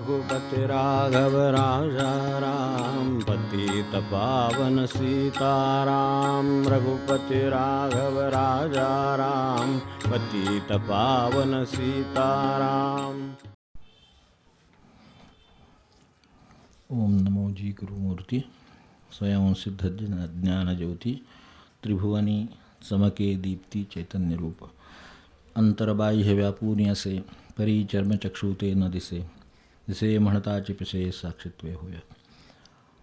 रघुपति राघव राजा राम, पतित पावन सीताराम। रघुपति राघव राजा राम, पतित पावन सीताराम। ओम नमो जी गुरुमूर्ति स्वयं सिद्ध ज्ञान ज्योति, त्रिभुवनी चमके दीप्ती चैतन्य रूप। अंतर्बाह्य व्यापून असे, परी चर्मचक्षुते न दिसे, दिसे म्हणता चिपिसे साक्षित्वे होय।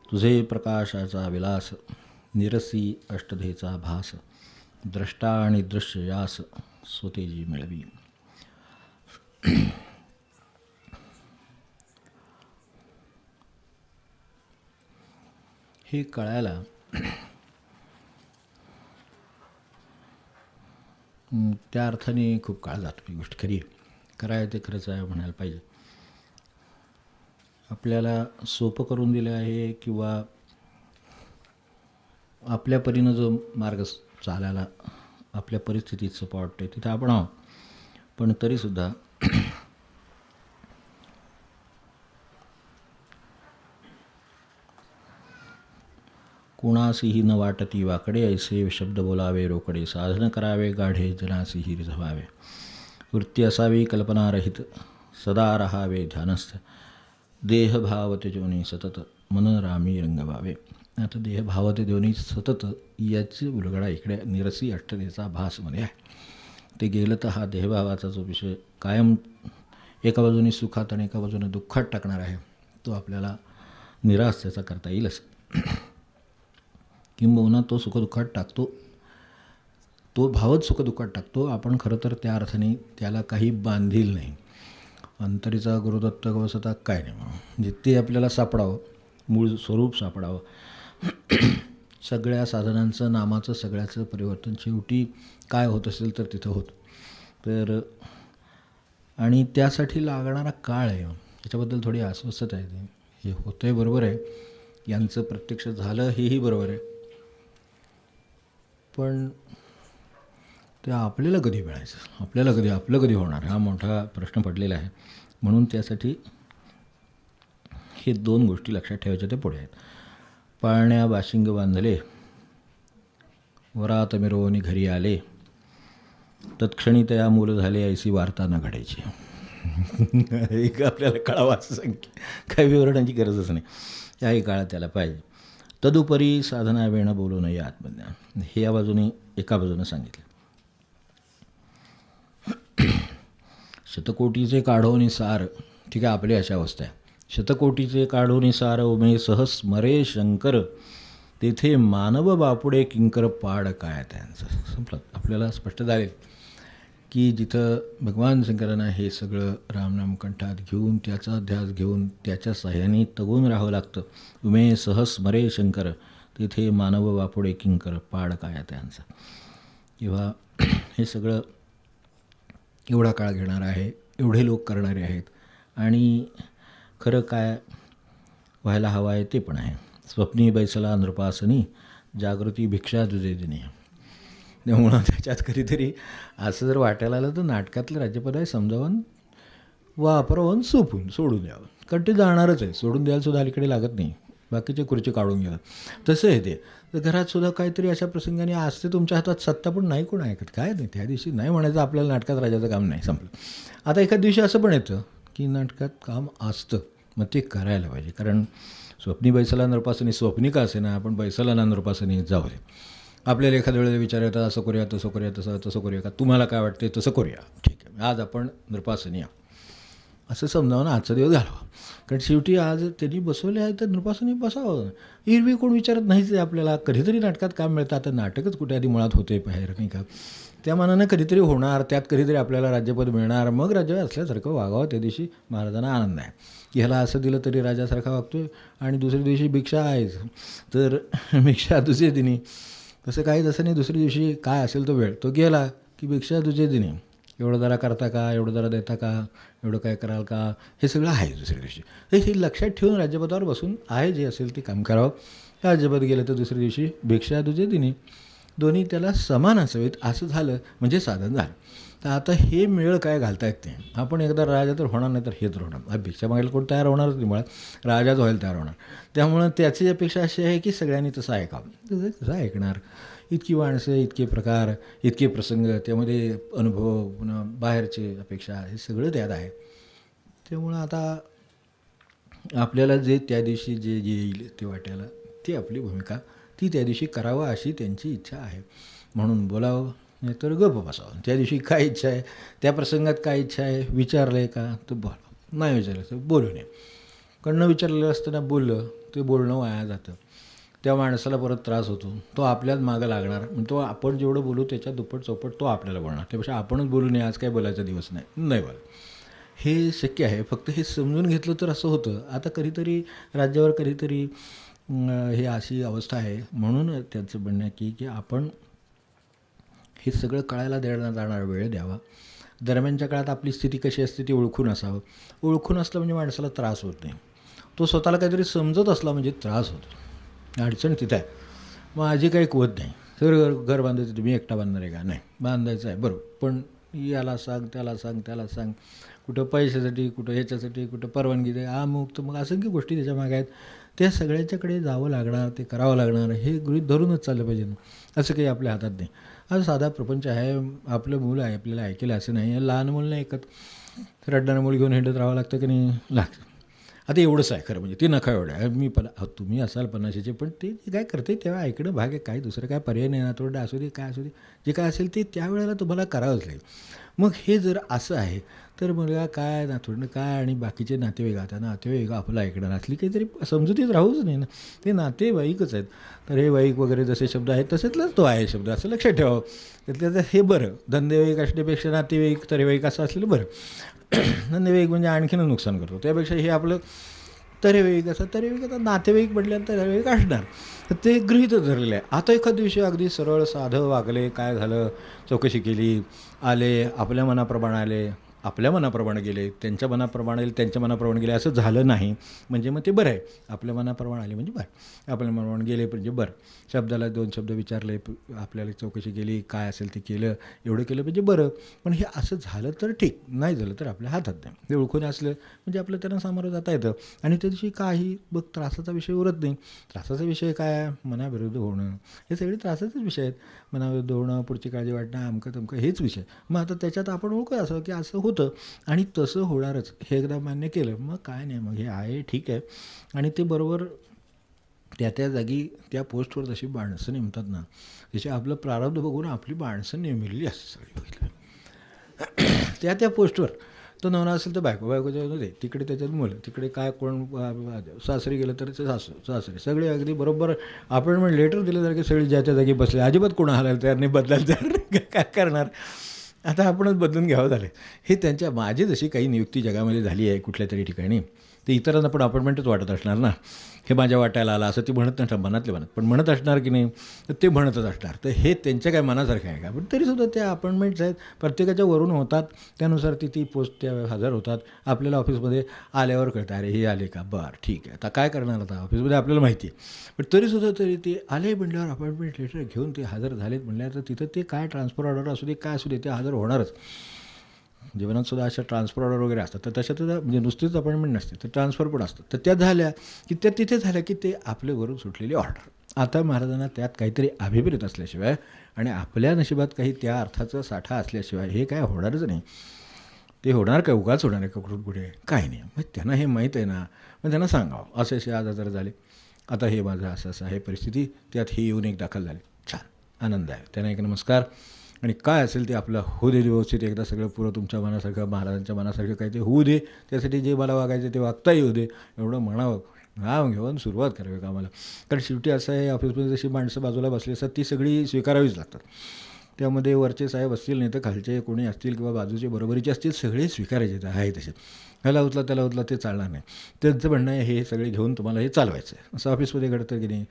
तुझे प्रकाशाचा विलास, निरसी अष्टधेचा भास, द्रष्टा आणि दृश्य यास स्वतेजी मिळवी। हे कळायला त्या अर्थाने खूप काळ जातो। ही गोष्ट खरी आहे, करायला ते खरंच आहे म्हणायला पाहिजे। आपल्याला सोपं करून दिलं आहे किंवा आपल्या परीनं जो मार्ग चालायला आपल्या परिस्थितीत सोपं वाटतं तिथं आपण आहोत, पण तरीसुद्धा कोणासीही न वाटती वाकडे, ऐसे शब्द बोलावे रोकडे, साधन करावे गाढे, जनासीही रिझवावे। वृत्ती असावी कल्पनारहित, सदा रहावे ध्यानस्थ, देहभाव त्यजोनी सतत, मन रामी रंगवावे। आता देहभाव त्यजोनी सतत याची उलगडा इकडे निरसी अष्टधेचा भासमध्ये आहे। ते गेलं तर हा देहभावाचा जो विषय कायम एका बाजूने सुखात आणि एका बाजूने दुःखात टाकणार आहे, तो आपल्याला निराश त्याचा करता येईलच। किंबहुना तो सुखदुःखात टाकतो, तो भावच सुखदुःखात टाकतो। आपण खरं तर त्या अर्थाने त्याला काही बांधील नाही। अंतरीचा गुरुदत्त गवसता काय नाही, म्हणजे ते आपल्याला सापडावं, मूळ स्वरूप सापडावं। सगळ्या साधनांचं नामाचं सगळ्याचं परिवर्तन शेवटी काय होत असेल तर तिथं होतं। तर आणि त्यासाठी लागणारा काळ आहे, त्याच्याबद्दल थोडी अस्वस्थता आहे। हे होतं आहे बरोबर आहे, यांचं प्रत्यक्ष झालं हेही बरोबर आहे, पण ते आपल्याला कधी मिळायचं, आपल्याला कधी आपलं कधी होणार, हा मोठा प्रश्न पडलेला आहे। म्हणून त्यासाठी हे दोन गोष्टी लक्षात ठेवायच्या ते पुढे आहेत। पाळण्या बाशिंग बांधले, वरात मिरवणी घरी आले, तत्क्षणी तया मूल झाले, ऐसी वार्ता न घडायची। एक आपल्याला कळावं असं सांगितलं, काही विवरणांची गरजच नाही, याही काळात त्याला पाहिजे। तदुपरी साधना वेणं बोलू नये आत्मज्ञान, हे या बाजूने एका बाजूने सांगितलं। शतकोटीचे काढोनी सार, ठीक आहे, आपली अशा अवस्था आहे। शतकोटीचे काढोनी सार, उमे सहज स्मरे शंकर, तेथे मानव बापुडे किंकर पाड काय त्यांचं। संपलं, आपल्याला स्पष्ट झाले की जिथं भगवान शंकरांना हे सगळं रामनाम कंठात घेऊन त्याचा अध्यास घेऊन त्याच्या साह्याने तगून राहावं लागतं। उमे सहज स्मरे शंकर, तेथे मानव बापुडे किंकर पाड काय त्यांचं। किंवा हे सगळं एवढा काळ घेणार आहे, एवढे लोक करणारे आहेत, आणि खरं काय व्हायला हवं आहे ते पण आहे। स्वप्नी बैसला नृपासनी, जागृती भिक्षा तुझे दिनी। त्यामुळं त्याच्यात कधीतरी असं जर वाटायला आलं तर नाटकातलं राज्यपद आहे समजावून वापरवून सोडून द्यावं, कारण ते जाणारच आहे, सोडून द्यायला सुद्धा अलीकडे लागत नाही, बाकीचे खुर्ची काढून घ्या। तसं आहे ते, तर घरात सुद्धा काहीतरी अशा प्रसंगाने असते तुमच्या हातात सत्ता, पण नाही कोण ऐकत, काय नाही त्या दिवशी नाही म्हणायचं आपल्याला नाटकात राजाचं काम नाही, संपलं। आता एखाद दिवशी असं पण येतं की नाटकात काम असतं, मग ते करायला पाहिजे, कारण स्वप्नी बैसला नृपासनी, स्वप्नी का असे ना, आपण बैसला ना नृपासनी जाऊ दे। आपल्याला एखाद्या वेळेला विचार येतात असं करूया तसं करूया तसं करूया का, तुम्हाला काय वाटते तसं करूया, ठीक आहे, आज आपण नृपासनी असं समजावून आजचा दिवस घालवा, कारण शेवटी आज त्यांनी बसवले आहे तर नृपासनी बसावं। एरवी कोण विचारत नाहीच आहे आपल्याला, कधीतरी नाटकात काम मिळतं। आता नाटकच कुठे आधी मुळात होते बाहेर, नाही का, त्या मानानं कधीतरी होणार, त्यात कधीतरी आपल्याला राज्यपद मिळणार, मग राज्य असल्यासारखं वागावं। त्या दिवशी महाराजांना आनंद आहे की ह्याला असं दिलं तरी राजासारखा वागतोय, आणि दुसऱ्या दिवशी भिक्षा आहेच तर भिक्षा तुझे दिनी, तसं काही तसं नाही। दुसऱ्या दिवशी काय असेल तो वेळ तो गेला की भिक्षा तुझे दिनी, एवढं जरा करता का, एवढं जरा देता का, एवढं काय कराल का, हे सगळं आहे दुसऱ्या दिवशी। हे लक्षात ठेवून राज्यपदावर बसून आहे जे असेल ते काम करावं। राज्यपद गेलं तर दुसऱ्या दिवशी भिक्षा तुझे दिनी, दोन्ही त्याला समान असावेत, असं झालं म्हणजे साधन झालं। तर आता हे मेळ काय घालतायत ते, आपण एकदा राजा तर होणार नाही तर हे तर होणार, भिक्षा मागायला कोण तयार होणारच नाही, मुळात राजाच व्हायला तयार होणार. त्यामुळं त्याची अपेक्षा अशी आहे की सगळ्यांनी तसं ऐकावं. तसं कसं ऐकणार, इतकी माणसं, इतके प्रकार, इतके प्रसंग, त्यामध्ये अनुभव, पुन्हा बाहेरचे अपेक्षा, हे सगळं त्यात आहे. त्यामुळं आता आपल्याला जे त्या दिवशी जे येईल ते वाटायला, ती आपली भूमिका, ती त्या दिवशी करावं अशी त्यांची इच्छा आहे, म्हणून बोलावं, नाही तर गप्प बसावं. त्या दिवशी काय इच्छा आहे, त्या प्रसंगात काय इच्छा आहे, विचारलं आहे का तर बोलावं, नाही विचारलं तर बोलू नये. कारण न विचारलेलं असताना बोललं ते बोलणं वाया जातं, त्या माणसाला परत त्रास होतो, तो आपल्याच मागं लागणार, तो आपण जेवढं बोलू त्याच्या दुप्पट चौपट तो आपल्याला बोलणार. त्यापेक्षा आपणच बोलू नये, आज काय बोलायचा दिवस नाही, नाही बोला, हे शक्य आहे. फक्त हे समजून घेतलं तर असं होतं. आता कधीतरी राज्यावर कधीतरी हे अशी अवस्था आहे, म्हणून त्यांचं म्हणणं आहे की आपण हे सगळं कळायला देण्यात जाणारा वेळ द्यावा. दरम्यानच्या काळात आपली स्थिती कशी असते ती ओळखून असावं. ओळखून असलं म्हणजे माणसाला त्रास होत नाही. तो स्वतःला काहीतरी समजत असला म्हणजे त्रास होतो. अडचण तिथं आहे. माझी काही कुवत नाही, तर घर बांधायचं तुम्ही एकटा बांधणार आहे का, नाही बांधायचं आहे बरोबर, पण याला सांग, त्याला सांग, त्याला सांग, कुठं पैशासाठी, कुठं ह्याच्यासाठी, कुठं परवानगी दे, अमुक तर मग असंख्य गोष्टी त्याच्या मागे आहेत. त्या सगळ्यांच्याकडे जावं लागणार, ते करावं लागणार, हे गृहीत धरूनच चाललं पाहिजे. असं काही आपल्या हातात नाही. हा साधा प्रपंच आहे, आपलं मूल आहे, आपल्याला ऐकेलं असं नाही. लहान मुलं नाही ऐकत, रडणारं मूल घेऊन हिंडत राहावं लागतं की नाही, लागतं. आता एवढंच आहे खरं म्हणजे, ते नका एवढं आहे. मी तुम्ही असाल 50चे, पण ते जे काय करते तेव्हा ऐकणं भाग आहे, काही दुसरं काय पर्याय नाही. नातवंड असू दे, काय असू दे, जे काय असेल ते त्यावेळेला तुम्हाला करावंच लागेल. मग हे जर असं आहे तर मुलगा काय, नातवंड काय, आणि बाकीचे नातेवाईक, आता नातेवाईक आपलं ऐकणार असली काहीतरी समजुतीत राहूच नाही ना, ते नातेवाईकच आहेत. तर हे वाईक वगैरे जसे शब्द आहेत तसेच तो आहे शब्द, असं लक्षात ठेवावं. त्यातल्या हे बरं, धंदेवाईक असण्यापेक्षा नातेवाईक, तरेवाईक असं असलेलं बरं. धंदेवाईक म्हणजे आणखीनच नुकसान करतो, त्यापेक्षा हे आपलं तरेवाईक असं. तरेवाईक आता नातेवाईक म्हटल्यानंतर तरेवाईक असणार, तर ते गृहीतच धरलेलं आहे. आता एखाद दिवशी अगदी सरळ साधं वागले, काय झालं चौकशी केली, आले, आपल्या मनाप्रमाणे आले, आपल्या मनाप्रमाणे गेले, त्यांच्या मनाप्रमाणे त्यांच्या मनाप्रमाणे गेले, असं झालं नाही म्हणजे मग ते बरं आहे. आपल्या मनाप्रमाणे आले म्हणजे बरं, आपल्या मनाप्रमाणे गेले म्हणजे बरं. शब्दाला 2 शब्द विचारले, आपल्याला चौकशी केली, काय असेल ते केलं, एवढं केलं म्हणजे बरं. पण हे असं झालं तर ठीक, नाही झालं तर आपल्या हातात नाही. ते ओळखून असलं म्हणजे आपलं त्यांना सामोरं जाता येतं. आणि त्या दिवशी काही बघ त्रासाचा विषय उरत नाही. त्रासाचा विषय काय, मनाविरुद्ध होणं, हे सगळे त्रासाचेच विषय आहेत. मनाविरुद्ध होणं, पुढची काळजी वाटणं, अमकं तमकं, हेच विषय. मग आता त्याच्यात आपण ओळखू असं की असं होतं आणि तसं होणारच, हे एकदा मान्य केलं मग काय नाही, मग हे आहे ठीक आहे. आणि ते बरोबर त्या त्या जागी त्या पोस्टवर जशी माणसं नेमतात ना, तशी आपलं प्रारब्ध बघून आपली माणसं नेमलेली असते सगळी. बघितलं त्या त्या पोस्टवर तो नवरा असेल तर बायको, बायकोच्या दे, तिकडे त्याच्यात मुलं, तिकडे काय कोण सासरी गेलं तर ते सासरे सगळे अगदी बरोबर अपॉइंटमेंट लेटर दिलं तर की सगळी ज्या त्या जागी बसले, अजिबात कोण हलायला तयार नाही, बदलायला तयार नाही. काय करणार, आता आपणच बदलून घ्यावं झाले. हे त्यांच्या माझी जशी काही नियुक्ती जगामध्ये झाली आहे कुठल्या तरी ठिकाणी, ते इतरांना पण अपॉइंटमेंटच वाटत असणार ना, हे माझ्या वाटायला आलं असं ती म्हणत नसणार, मनातले मनात पण म्हणत असणार की नाही, तर ते म्हणतच असणार. तर हे त्यांच्या काय मनासारखं आहे का, पण तरीसुद्धा त्या अपॉइंटमेंट्स आहेत, प्रत्येकाच्या वरून होतात, त्यानुसार ती पोस्ट त्या हजर होतात. आपल्याला ऑफिसमध्ये आल्यावर कळतं, अरे हे आले का, बरं ठीक आहे, आता काय करणार, आता ऑफिसमध्ये आपल्याला माहिती आहे. पण तरीसुद्धा तरी ते आले म्हणल्यावर अपॉइंटमेंट लेटर घेऊन ते हजर झालेत म्हणल्यावर तर तिथं ते काय ट्रान्सफर ऑर्डर असू दे, काय असू दे, ते हजर होणारच. जीवनात सुद्धा अशा ट्रान्सफर ऑर्डर वगैरे असतात, तर तशात म्हणजे नुसतीच अपॉइंटमेंट नसते, तर ट्रान्सफर पण असतात. तर त्या झाल्या की त्या तिथे झाल्या की ते आपल्यावरून सुटलेली ऑर्डर. आता महाराजांना त्यात काहीतरी अभिप्रेत असल्याशिवाय आणि आपल्या नशिबात काही त्या अर्थाचा साठा असल्याशिवाय हे काय होणारच नाही. ते होणार काय, उगाच होणार आहे का कुठून कुठे, काय नाही. मग त्यांना हे माहीत आहे ना, मग त्यांना सांगावं असे असे आज आजार झाले, आता हे माझं असं असं आहे परिस्थिती, त्यात हे येऊन एक दाखल झाले, छान आनंद आहे, त्यांना एक नमस्कार, आणि काय असेल ते आपलं होऊ दे व्यवस्थित, एकदा सगळं पुरं तुमच्या मनासारखं, महाराजांच्या मनासारखं काही ते होऊ दे, त्यासाठी जे मला वागायचं ते वागता येऊ दे, एवढं म्हणावं, नाव घेऊन सुरुवात करावी कामाला. कारण शेवटी असं आहे, ऑफिसमध्ये जशी माणसं बाजूला बसली असतात ती सगळी स्वीकारावीच लागतात. त्यामध्ये वरचे साहेब असतील, नाही तर खालचे कोणी असतील किंवा बाजूचे बरोबरीचे असतील, सगळे स्वीकारायचे आहे तसे. ह्याला उचला त्याला उचला ते चालणार नाही. त्यांचं म्हणणं आहे हे सगळे घेऊन तुम्हाला हे चालवायचं आहे, असं ऑफिसमध्ये घडतं की नाही.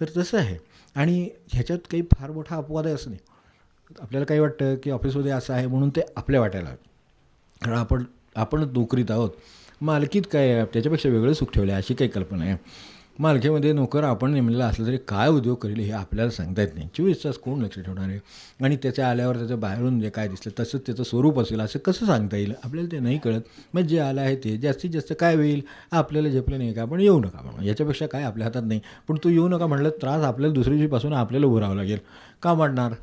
तर तसं आहे. आणि ह्याच्यात काही फार मोठा अपवाद आहे असं नाही. आपल्याला काही वाटतं की ऑफिसमध्ये असं आहे म्हणून ते आपल्या वाटायला, कारण आपण नोकरीत आहोत, मालकीत काय आहे त्याच्यापेक्षा वेगळं सुख ठेवलं आहे अशी काही कल्पना आहे. मालकीमध्ये नोकर आपण नेमलेला असलं तरी काय उद्योग करेल हे आपल्याला सांगता येत नाही. 24 तास कोण लक्ष ठेवणार आहे? आणि त्याच्या आल्यावर त्याच्या बाहेरून जे काय दिसलं तसंच त्याचं स्वरूप असेल असं कसं सांगता येईल? आपल्याला ते नाही कळत. मग जे आलं आहे ते जास्तीत जास्त काय होईल? आपल्याला झेपलं नाही का आपण येऊ नका म्हणून, याच्यापेक्षा काय आपल्या हातात नाही. पण तू येऊ नका म्हणलं त्रास आपल्याला दुसऱ्या दिवशीपासून आपल्याला उभं राहावं लागेल. का वाढणार?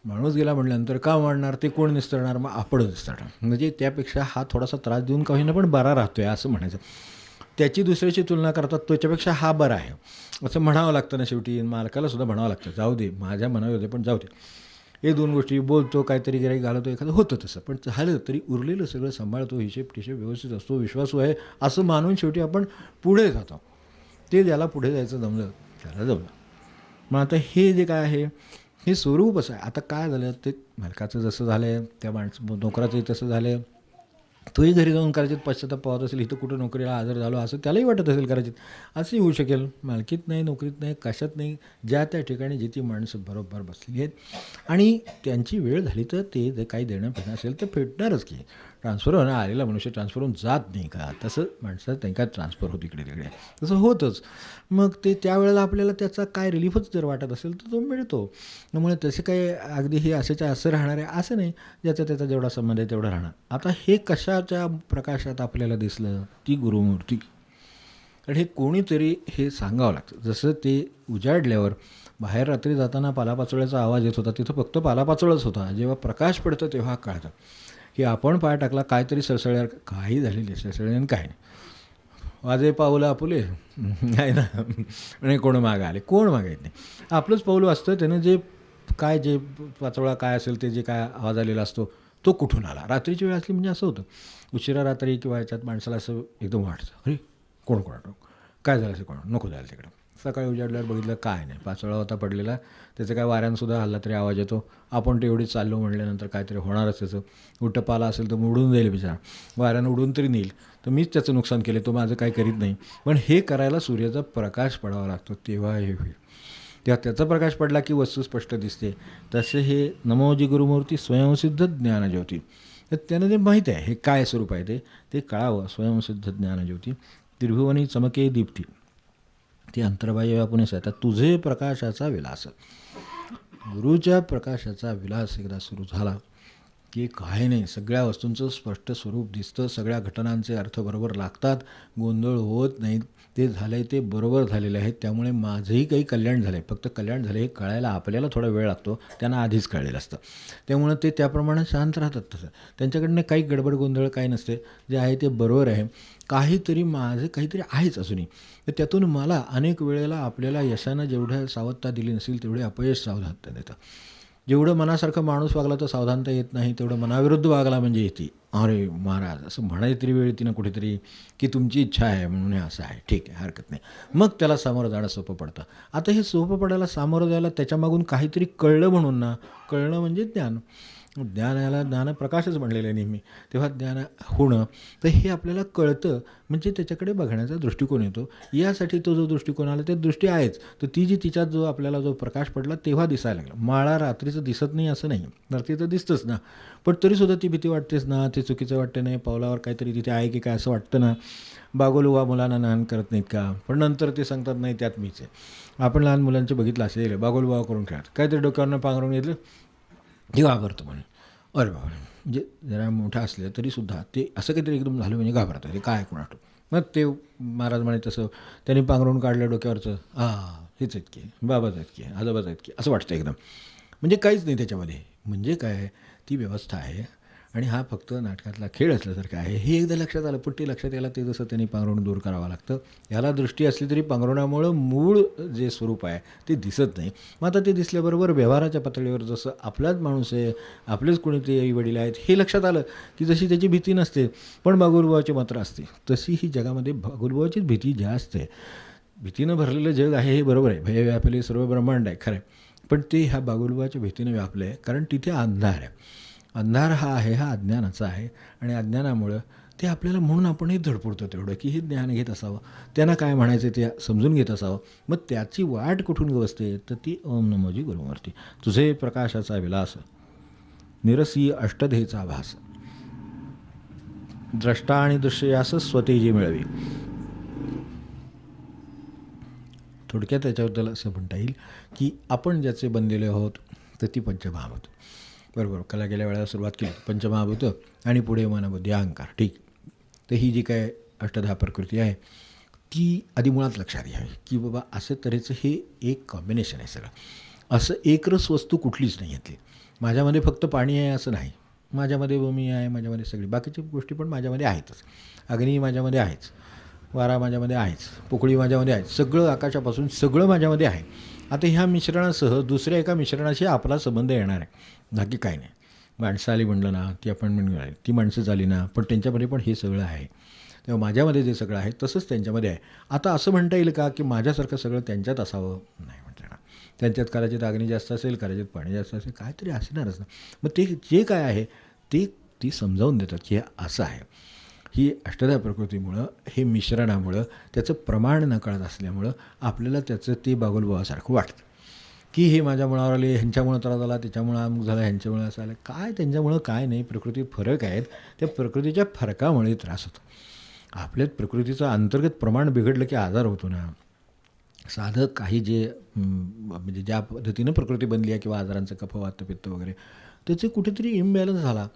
माणूस गेला म्हटल्यानंतर का वाढणार? ते कोण निस्तरणार? मग आपणच निस्तरणार. म्हणजे त्यापेक्षा हा थोडासा त्रास देऊन का होईना पण बरा राहतोय असं म्हणायचं. त्याची दुसऱ्याची तुलना करतात त्याच्यापेक्षा हा बरा आहे असं म्हणावं लागतं ना. शेवटी मालकाला सुद्धा म्हणावं लागतं, जाऊ दे माझ्या मनावर होते पण जाऊ दे. हे 2 गोष्टी बोलतो, काहीतरी गिऱ्हाईक घालवतो, एखादं होतं तसं. पण झालं तरी उरलेलं सगळं सांभाळतो, हिशेब व्यवस्थित असतो, विश्वासू आहे असं मानून शेवटी आपण पुढे जातो. ते ज्याला पुढे जायचं जमलं त्याला जमलं. मग आता हे जे काय आहे हे स्वरूप असं आहे. आता काय झालं ते मालकाचं जसं झालं आहे त्या नोकराचंही तसं झालं आहे. तोही घरी जाऊन कदाचित पश्चाताप पाहत असेल, इथं कुठं नोकरीला हजर झालो असं त्यालाही वाटत असेल कदाचित. असंही होऊ शकेल. मालकीत नाही, नोकरीत नाही, कशात नाही, ज्या त्या ठिकाणी जिथे माणसं बरोबर बसली आहेत आणि त्यांची वेळ झाली तर ते जे काही देणं फेडणं असेल तर फेडणारच की. ट्रान्सफर होणं आलेला मनुष्य ट्रान्सफर होऊन जात नाही का? तसं माणसात नाही का ट्रान्सफर होत इकडे तिकडे, तसं होतंच. मग ते त्यावेळेला आपल्याला त्याचा काय रिलीफच जर वाटत असेल तर तो मिळतो. त्यामुळे तसे काही अगदी हे असेच्या असं राहणार आहे असं नाही. ज्याचा त्याचा जेवढा संबंध आहे तेवढं राहणार. आता हे कशाच्या प्रकाशात आपल्याला दिसलं? ती गुरुमूर्ती. कारण हे कोणीतरी हे सांगावं लागतं. जसं ते उजाडल्यावर बाहेर रात्री जाताना पालापाचोळ्याचा आवाज येत होता, तिथं फक्त पालापाचोळच होता. जेव्हा प्रकाश पडतं तेव्हा कळतं की आपण पाय टाकला काहीतरी सळसळ्यावर काही झालेली सळसळ्याने काय नाही. वाजे पाऊलं आपुले आहे ना. आणि कोण मागं आले, कोण मागं येत नाही. आपलंच पाऊल असतं त्यानं जे काय जे पाचोळा काय असेल ते जे काय आवाज आलेला असतो तो कुठून आला. रात्रीची वेळ असली म्हणजे असं होतं. उशिरा रात्री किंवा ह्याच्यात माणसाला असं एकदम वाटतं, अरे कोण कोण काय झालं असं कोण नको जायला तिकडं. सकाळी उजाडल्यावर बघितलं काय नाही, पाचोळा होता पडलेला. त्याचं काय वाऱ्यानंसुद्धा हल्ला तरी आवाज येतो. आपण तेवढीच चाललो म्हटल्यानंतर काहीतरी होणारच. त्याचं उलटं पाला असेल तर मग उडून जाईल बिचारा, वाऱ्यानं उडून तरी नेईल. तर मीच त्याचं नुकसान केलं, तो माझं काही करीत नाही. पण हे करायला सूर्याचा प्रकाश पडावा लागतो तेव्हा हे होईल. तेव्हा त्याचा प्रकाश पडला की वस्तू स्पष्ट दिसते. तसे हे नमोजी गुरुमूर्ती स्वयंसिद्ध ज्ञानज्योती. तर त्यानं जे माहीत आहे हे काय स्वरूप आहे ते कळावं. स्वयंसिद्ध ज्ञानज्योती त्रिभुवनी चमके दीप्ती ती अंतर्बाह्य व्यापूनच आहे. तर तुझे प्रकाशाचा विलास. गुरुच्या प्रकाशाचा विलास एकदा सुरू झाला की काय नाही, सगळ्या वस्तूंचं स्पष्ट स्वरूप दिसतं. सगळ्या घटनांचे अर्थ बरोबर लागतात, गोंधळ होत नाहीत. ते झालं आहे ते बरोबर झालेलं आहे. त्यामुळे माझंही काही कल्याण झालं आहे. फक्त कल्याण झालं हे कळायला आपल्याला थोडा वेळ लागतो, त्यांना आधीच कळलेलं असतं. त्यामुळं ते त्याप्रमाणे शांत राहतात. तसं त्यांच्याकडनं काही गडबड गोंधळ काही नसते. जे आहे ते बरोबर आहे. काहीतरी माझं काहीतरी आहेच अजूनही. तर त्यातून मला अनेक वेळेला आपल्याला यशानं जेवढ्या सावधता दिली नसेल तेवढे अपयश सावधानता देतं. जेवढं मनासारखं माणूस वागला तर सावधानता येत नाही, तेवढं मनाविरुद्ध वागला म्हणजे येते. अरे महाराज असं म्हणायची तरी वेळ येते ना कुठेतरी की तुमची इच्छा आहे म्हणून हे असं आहे, ठीक आहे हरकत नाही. मग त्याला सामोरं जाणं सोपं पडतं. आता हे सोपं पडायला सामोरं जायला त्याच्यामागून काहीतरी कळलं म्हणून ना. कळणं म्हणजे ज्ञान. ज्ञान याला ज्ञानप्रकाशच म्हणलेलं आहे नेहमी. तेव्हा ज्ञान होणं तर हे आपल्याला कळतं म्हणजे त्याच्याकडे बघण्याचा दृष्टिकोन येतो. यासाठी तो जो दृष्टिकोन आला ते दृष्टी आहेच. तर ती जी तिच्यात जो आपल्याला जो प्रकाश पडला तेव्हा दिसायला लागला. माळा रात्रीचं दिसत नाही असं नाही, रात्री तर दिसतंच ना. पण तरीसुद्धा ती भीती वाटतेच ना. ते चुकीचं वाटतं नाही, पावलावर काहीतरी तिथे आहे की काय असं वाटतं ना. बागोलुवा मुलांना लहान करत नाहीत का? पण नंतर ते सांगतात नाही त्यात मीच आहे. आपण लहान मुलांचे बघितलं असेल बागोलुवा करून खेळत काहीतरी डोक्यावरनं पांघरून घेतलं ते घाबरतं म्हणे. अरे बाबा, म्हणजे जरा मोठा असले तरीसुद्धा ते असं काहीतरी एकदम झालं म्हणजे घाबरतं. ते काय कोणाटो. मग ते महाराज म्हणे तसं त्यांनी पांघरून काढलं डोक्यावरचं, हेच आहेत की बाबाच आहेत की आजोबाच आहेत की असं वाटतं एकदम. म्हणजे काहीच नाही त्याच्यामध्ये. म्हणजे काय ती व्यवस्था आहे आणि हा फक्त नाटकातला खेळ असल्यासारखं आहे हे एकदा लक्षात आलं. पण ते लक्षात यायला ते जसं त्यांनी पांघरून दूर करावं लागतं. याला दृष्टी असली तरी पांघरुणामुळं मूळ जे स्वरूप आहे ते दिसत नाही. मग आता ते दिसल्याबरोबर व्यवहाराच्या पातळीवर जसं आपलाच माणूस आहे, आपलेच कोणीतरी आई वडील आहेत हे लक्षात आलं की जशी त्याची भीती नसते पण बागुलबुवाची मात्र असते, तशी ही जगामध्ये बागुलबुवाचीच भीती जास्त आहे. भीतीनं भरलेलं जग आहे हे बरोबर आहे. भय व्यापले सर्व ब्रह्मांड आहे खरं आहे. पण ते ह्या बागुलबुवाच्या भीतीनं व्यापलं आहे कारण तिथे अंधार आहे. अंधार हा आहे हा अज्ञानाचा आहे आणि अज्ञानामुळं ते आपल्याला म्हणून आपणही धडपडतो तेवढं की हे ज्ञान घेत असावं, त्यांना काय म्हणायचं ते समजून घेत असावं. मग त्याची वाट कुठून बसते तर ती ओम नमोजी गुरुमूर्ती. तुझे प्रकाशाचा विलास निरसी अष्टधेचा भास द्रष्टा आणि दृश्य यास स्वतेजी मिळवी. थोडक्यात त्याच्याबद्दल असं म्हणता येईल की आपण ज्याचे बनलेले आहोत तर ती पंचमहाभूत. बरोबर, कला गेल्या वेळेला सुरुवात केली पंचमहाभूत आणि पुढे मन बुद्धी अहंकार. ठीक. तर ही जी काय अष्टधा प्रकृती आहे ती आधी मुळात लक्षात घ्यावी की बाबा असं तऱ्हेचं हे एक कॉम्बिनेशन आहे सगळं. असं एकरस वस्तू कुठलीच नाही यातली. माझ्यामध्ये फक्त पाणी आहे असं नाही. माझ्यामध्ये भूमी आहे, माझ्यामध्ये सगळी बाकीच्या गोष्टी पण माझ्यामध्ये आहेतच. अग्नी माझ्यामध्ये आहेच, वारा माझ्यामध्ये आहेच, पोकळी माझ्यामध्ये आहे, सगळं आकाशापासून सगळं माझ्यामध्ये आहे. आता ह्या मिश्रणासह दुसऱ्या एका मिश्रणाशी आपला संबंध येणार आहे, बाकी काय नाही. माणसं आली म्हणलं ना, ती आपण म्हणून ती माणसंच आली ना, पण त्यांच्यामध्ये पण हे सगळं आहे. तेव्हा माझ्यामध्ये जे सगळं आहे तसंच त्यांच्यामध्ये आहे. आता असं म्हणता येईल का की माझ्यासारखं सगळं त्यांच्यात असावं? नाही म्हणता येणार. त्यांच्यात कदाचित अग्नी जास्त असेल, कदाचित पाणी जास्त असेल, काहीतरी असणारच ना. मग ते जे काय आहे ते ती समजावून देतात की हे असं आहे. ही अष्टधा प्रकृतीमुळं, हे मिश्रणामुळं, त्याचं प्रमाण नकळत असल्यामुळं आपल्याला त्याचं ते बागुलबावासारखं वाटतं की हे माझ्या मुळावर आले, ह्यांच्यामुळं त्रास झाला, त्याच्यामुळं अमुक झाला, ह्यांच्यामुळं असं आलं. काय त्यांच्यामुळं काय नाही, प्रकृतीत फरक आहेत. त्या प्रकृतीच्या फरकामुळे त्रास होतो. आपल्यात प्रकृतीचं अंतर्गत प्रमाण बिघडलं की आजार होतो ना. साधं काही जे म्हणजे ज्या पद्धतीनं प्रकृती बनली आहे किंवा आजारांचं कफ वात पित्त वगैरे त्याचे कुठेतरी इम्बॅलन्स झाला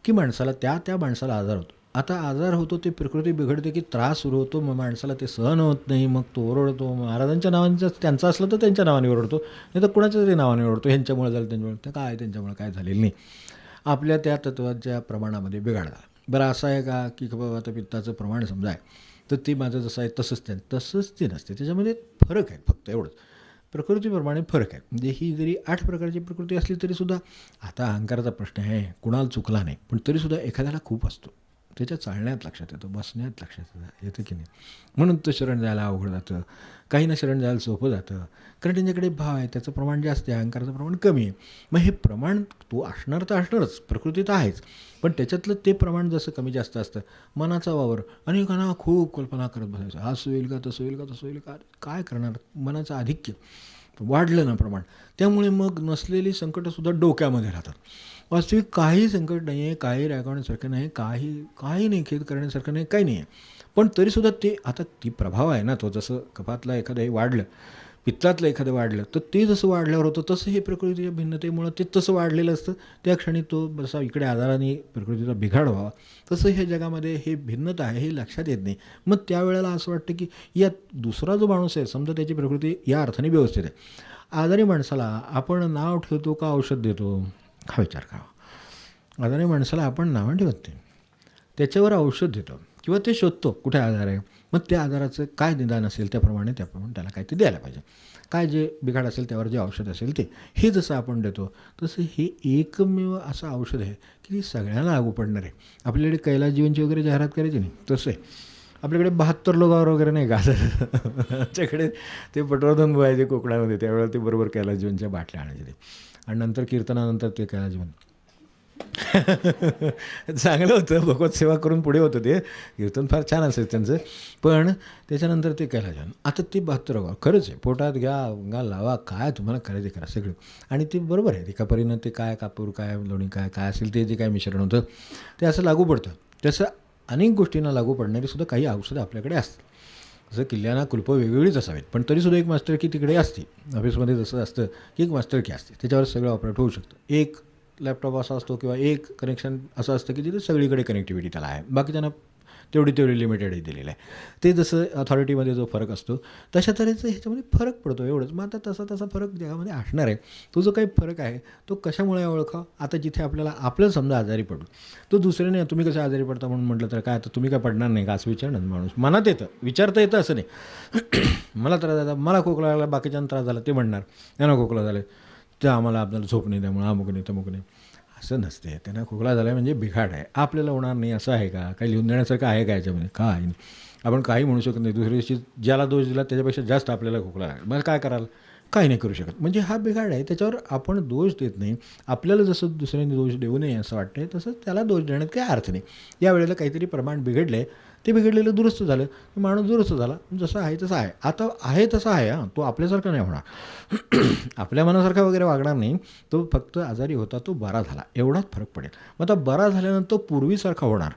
की माणसाला त्या माणसाला आजार होतो. आता आजार होतो ते प्रकृती बिघडते की त्रास सुरू होतो, मग माणसाला ते सहन होत नाही, मग तो ओरडतो. महाराजांच्या नावांचं त्यांचं असलं तर त्यांच्या नावाने ओरडतो, नाही तर कुणाच्या तरी नावाने ओरडतो. ह्यांच्यामुळे झालं, त्यांच्यामुळे तर काय, त्यांच्यामुळे काय झालेलं नाही. आपल्या त्या तत्वाच्या प्रमाणामध्ये बिघाड झाला. बरं असं आहे का की बाबा आता पित्ताचं प्रमाण समजा आहे तर ते माझं जसं आहे तसंच ते नसते. त्याच्यामध्ये फरक आहे, फक्त एवढंच. प्रकृतीप्रमाणे फरक आहे. म्हणजे ही जरी 8 प्रकारची प्रकृती असली तरीसुद्धा, आता अहंकाराचा प्रश्न आहे, कुणाला चुकला नाही, पण तरीसुद्धा एखाद्याला खूप असतो. त्याच्या चालण्यात लक्षात येतं, बसण्यात लक्षात येतं की नाही. म्हणून तो शरण जायला अवघड जातं, काहींना शरण जायला सोपं जातं, कारण त्यांच्याकडे भाव आहे, त्याचं प्रमाण जास्त आहे, अहंकाराचं प्रमाण कमी आहे. मग हे प्रमाण तो असणार तर असणारच, प्रकृतीत आहेच, पण त्याच्यातलं ते प्रमाण जसं कमी जास्त असतं. मनाचा वावर, अनेकांना खूप कल्पना करत बसायचं, असं होईल का, तसं होईल का, तसं होईल का, काय करणार. मनाचं आधिक्य वाढलं ना प्रमाण, त्यामुळे मग नसलेली संकटंसुद्धा डोक्यामध्ये राहतात. वास्तविक काही संकट नाही आहे, काही रागवण्यासारखं नाही, काही नाही, खेद करण्यासारखं नाही, काही नाही आहे. पण तरीसुद्धा ते आता ती प्रभाव आहे ना, तो जसं कफातला एखादं हे वाढलं, पित्तातलं एखादं वाढलं, तर ते जसं वाढल्यावर होतं तसं हे प्रकृतीच्या भिन्नतेमुळं ते तसं वाढलेलं असतं. त्या क्षणी तो जसा इकडे आजाराने प्रकृतीचा बिघाड व्हावा तसं हे जगामध्ये हे भिन्नता आहे हे लक्षात येत नाही. मग त्यावेळेला असं वाटतं की यात दुसरा जो माणूस आहे, समजा त्याची प्रकृती या अर्थाने व्यवस्थित आहे, आजारी माणसाला आपण नाव ठेवतो का औषध देतो हा विचार करावा. आजारी माणसाला आपण नावं ठेवत नाही, त्याच्यावर औषध देतो किंवा ते शोधतो कुठे आजार आहे, मग त्या आजाराचं काय निदान असेल त्याप्रमाणे त्याला काहीतरी द्यायला पाहिजे. काय जे बिघाड असेल त्यावर जे औषध असेल ते, हे जसं आपण देतो तसं हे एकमेव असं औषध आहे की सगळ्यांना लागू पडणार आहे. आपल्याकडे कैलास जीवनची वगैरे जाहिरात करायची नाही, तसं आहे. आपल्याकडे 72 लोकांवर वगैरे नाही का, आमच्याकडे ते पटवर्धन बुवायचे कोकणामध्ये, त्यावेळेला ते बरोबर कैलास जीवनच्या बाटल्या आणायचे ते, आणि नंतर कीर्तनानंतर ते कैलास जीवन चांगलं होतं. भगवत सेवा करून पुढे होतं ते कीर्तन, फार छान असेल त्यांचं. पण त्याच्यानंतर ते कैलास जीवन, आता ते 72 खरंच आहे. पोटात घ्या, लावा, काय तुम्हाला करायचं करा सगळं. आणि ते बरोबर आहे, एका परीनं ते काय कापूर, काय लोणी, काय असेल ते जे काय मिश्रण होतं ते असं लागू पडतं. तसं अनेक गोष्टींना लागू पडणारी सुद्धा काही औषधं आपल्याकडे असतात. जसं किल्ल्यांना कुलपं वेगवेगळीच असावीत, पण तरीसुद्धा एक मास्टर की तिकडे असते. ऑफिसमध्ये जसं असतं की एक मास्टर की असते, त्याच्यावर सगळं ऑपरेट होऊ शकतं. एक लॅपटॉप असा असतो किंवा एक कनेक्शन असं असतं की जिथे सगळीकडे कनेक्टिव्हिटी त्याला आहे, बाकीच्यांना तेवढी लिमिटेड दिलेलं आहे. ते जसं अथॉरिटीमध्ये जो फरक असतो तशा तऱ्हेचं ह्याच्यामध्ये फरक पडतो, एवढंच. मग आता तसा फरक जगामध्ये असणार आहे. तो जो काही फरक आहे तो कशामुळे ओळखा. आता जिथे आपल्याला समजा आजारी पडलो, तो दुसऱ्याने तुम्ही कसं आजारी पडता म्हणून म्हटलं तर काय, आता तुम्ही काय पडणार नाही का असं विचारणार माणूस. मनात येतं, विचारता येतं, असं नाही. मला त्रास झाला, मला खोकला लागला, बाकीच्यांना त्रास झाला ते म्हणणार त्यांना खोकला झाला, ते आम्हाला आपल्याला झोप नाही, त्यामुळे अमुक नाही तमुक नाही, असं नसते. त्यांना खोकला झाला म्हणजे बिघाड आहे, आपल्याला होणार नाही असं आहे का, काही लिहून देण्यासारखं आहे का याच्यामध्ये? काय नाही, आपण काही म्हणू शकत नाही. दुसऱ्या दिवशी ज्याला दोष दिला त्याच्यापेक्षा जास्त आपल्याला खोकला लागला, मग काय कराल? काही नाही करू शकत. म्हणजे हा बिघाड आहे, त्याच्यावर आपण दोष देत नाही. आपल्याला जसं दुसऱ्यांनी दोष देऊ नये असं वाटतं तसंच त्याला दोष देण्यात काही अर्थ नाही. यावेळेला काहीतरी प्रमाण बिघडलं आहे, ते बिघडलेलं दुरुस्त झालं, माणूस दुरुस्त झाला, जसं आहे तसं आहे. आता आहे तसा आहे, हां, तो आपल्यासारखा नाही होणार, आपल्या मनासारखा वगैरे वागणार नाही. तो फक्त आजारी होता, तो बरा झाला, एवढाच फरक पडेल. मग आता बरा झाल्यानंतर पूर्वीसारखा होणार,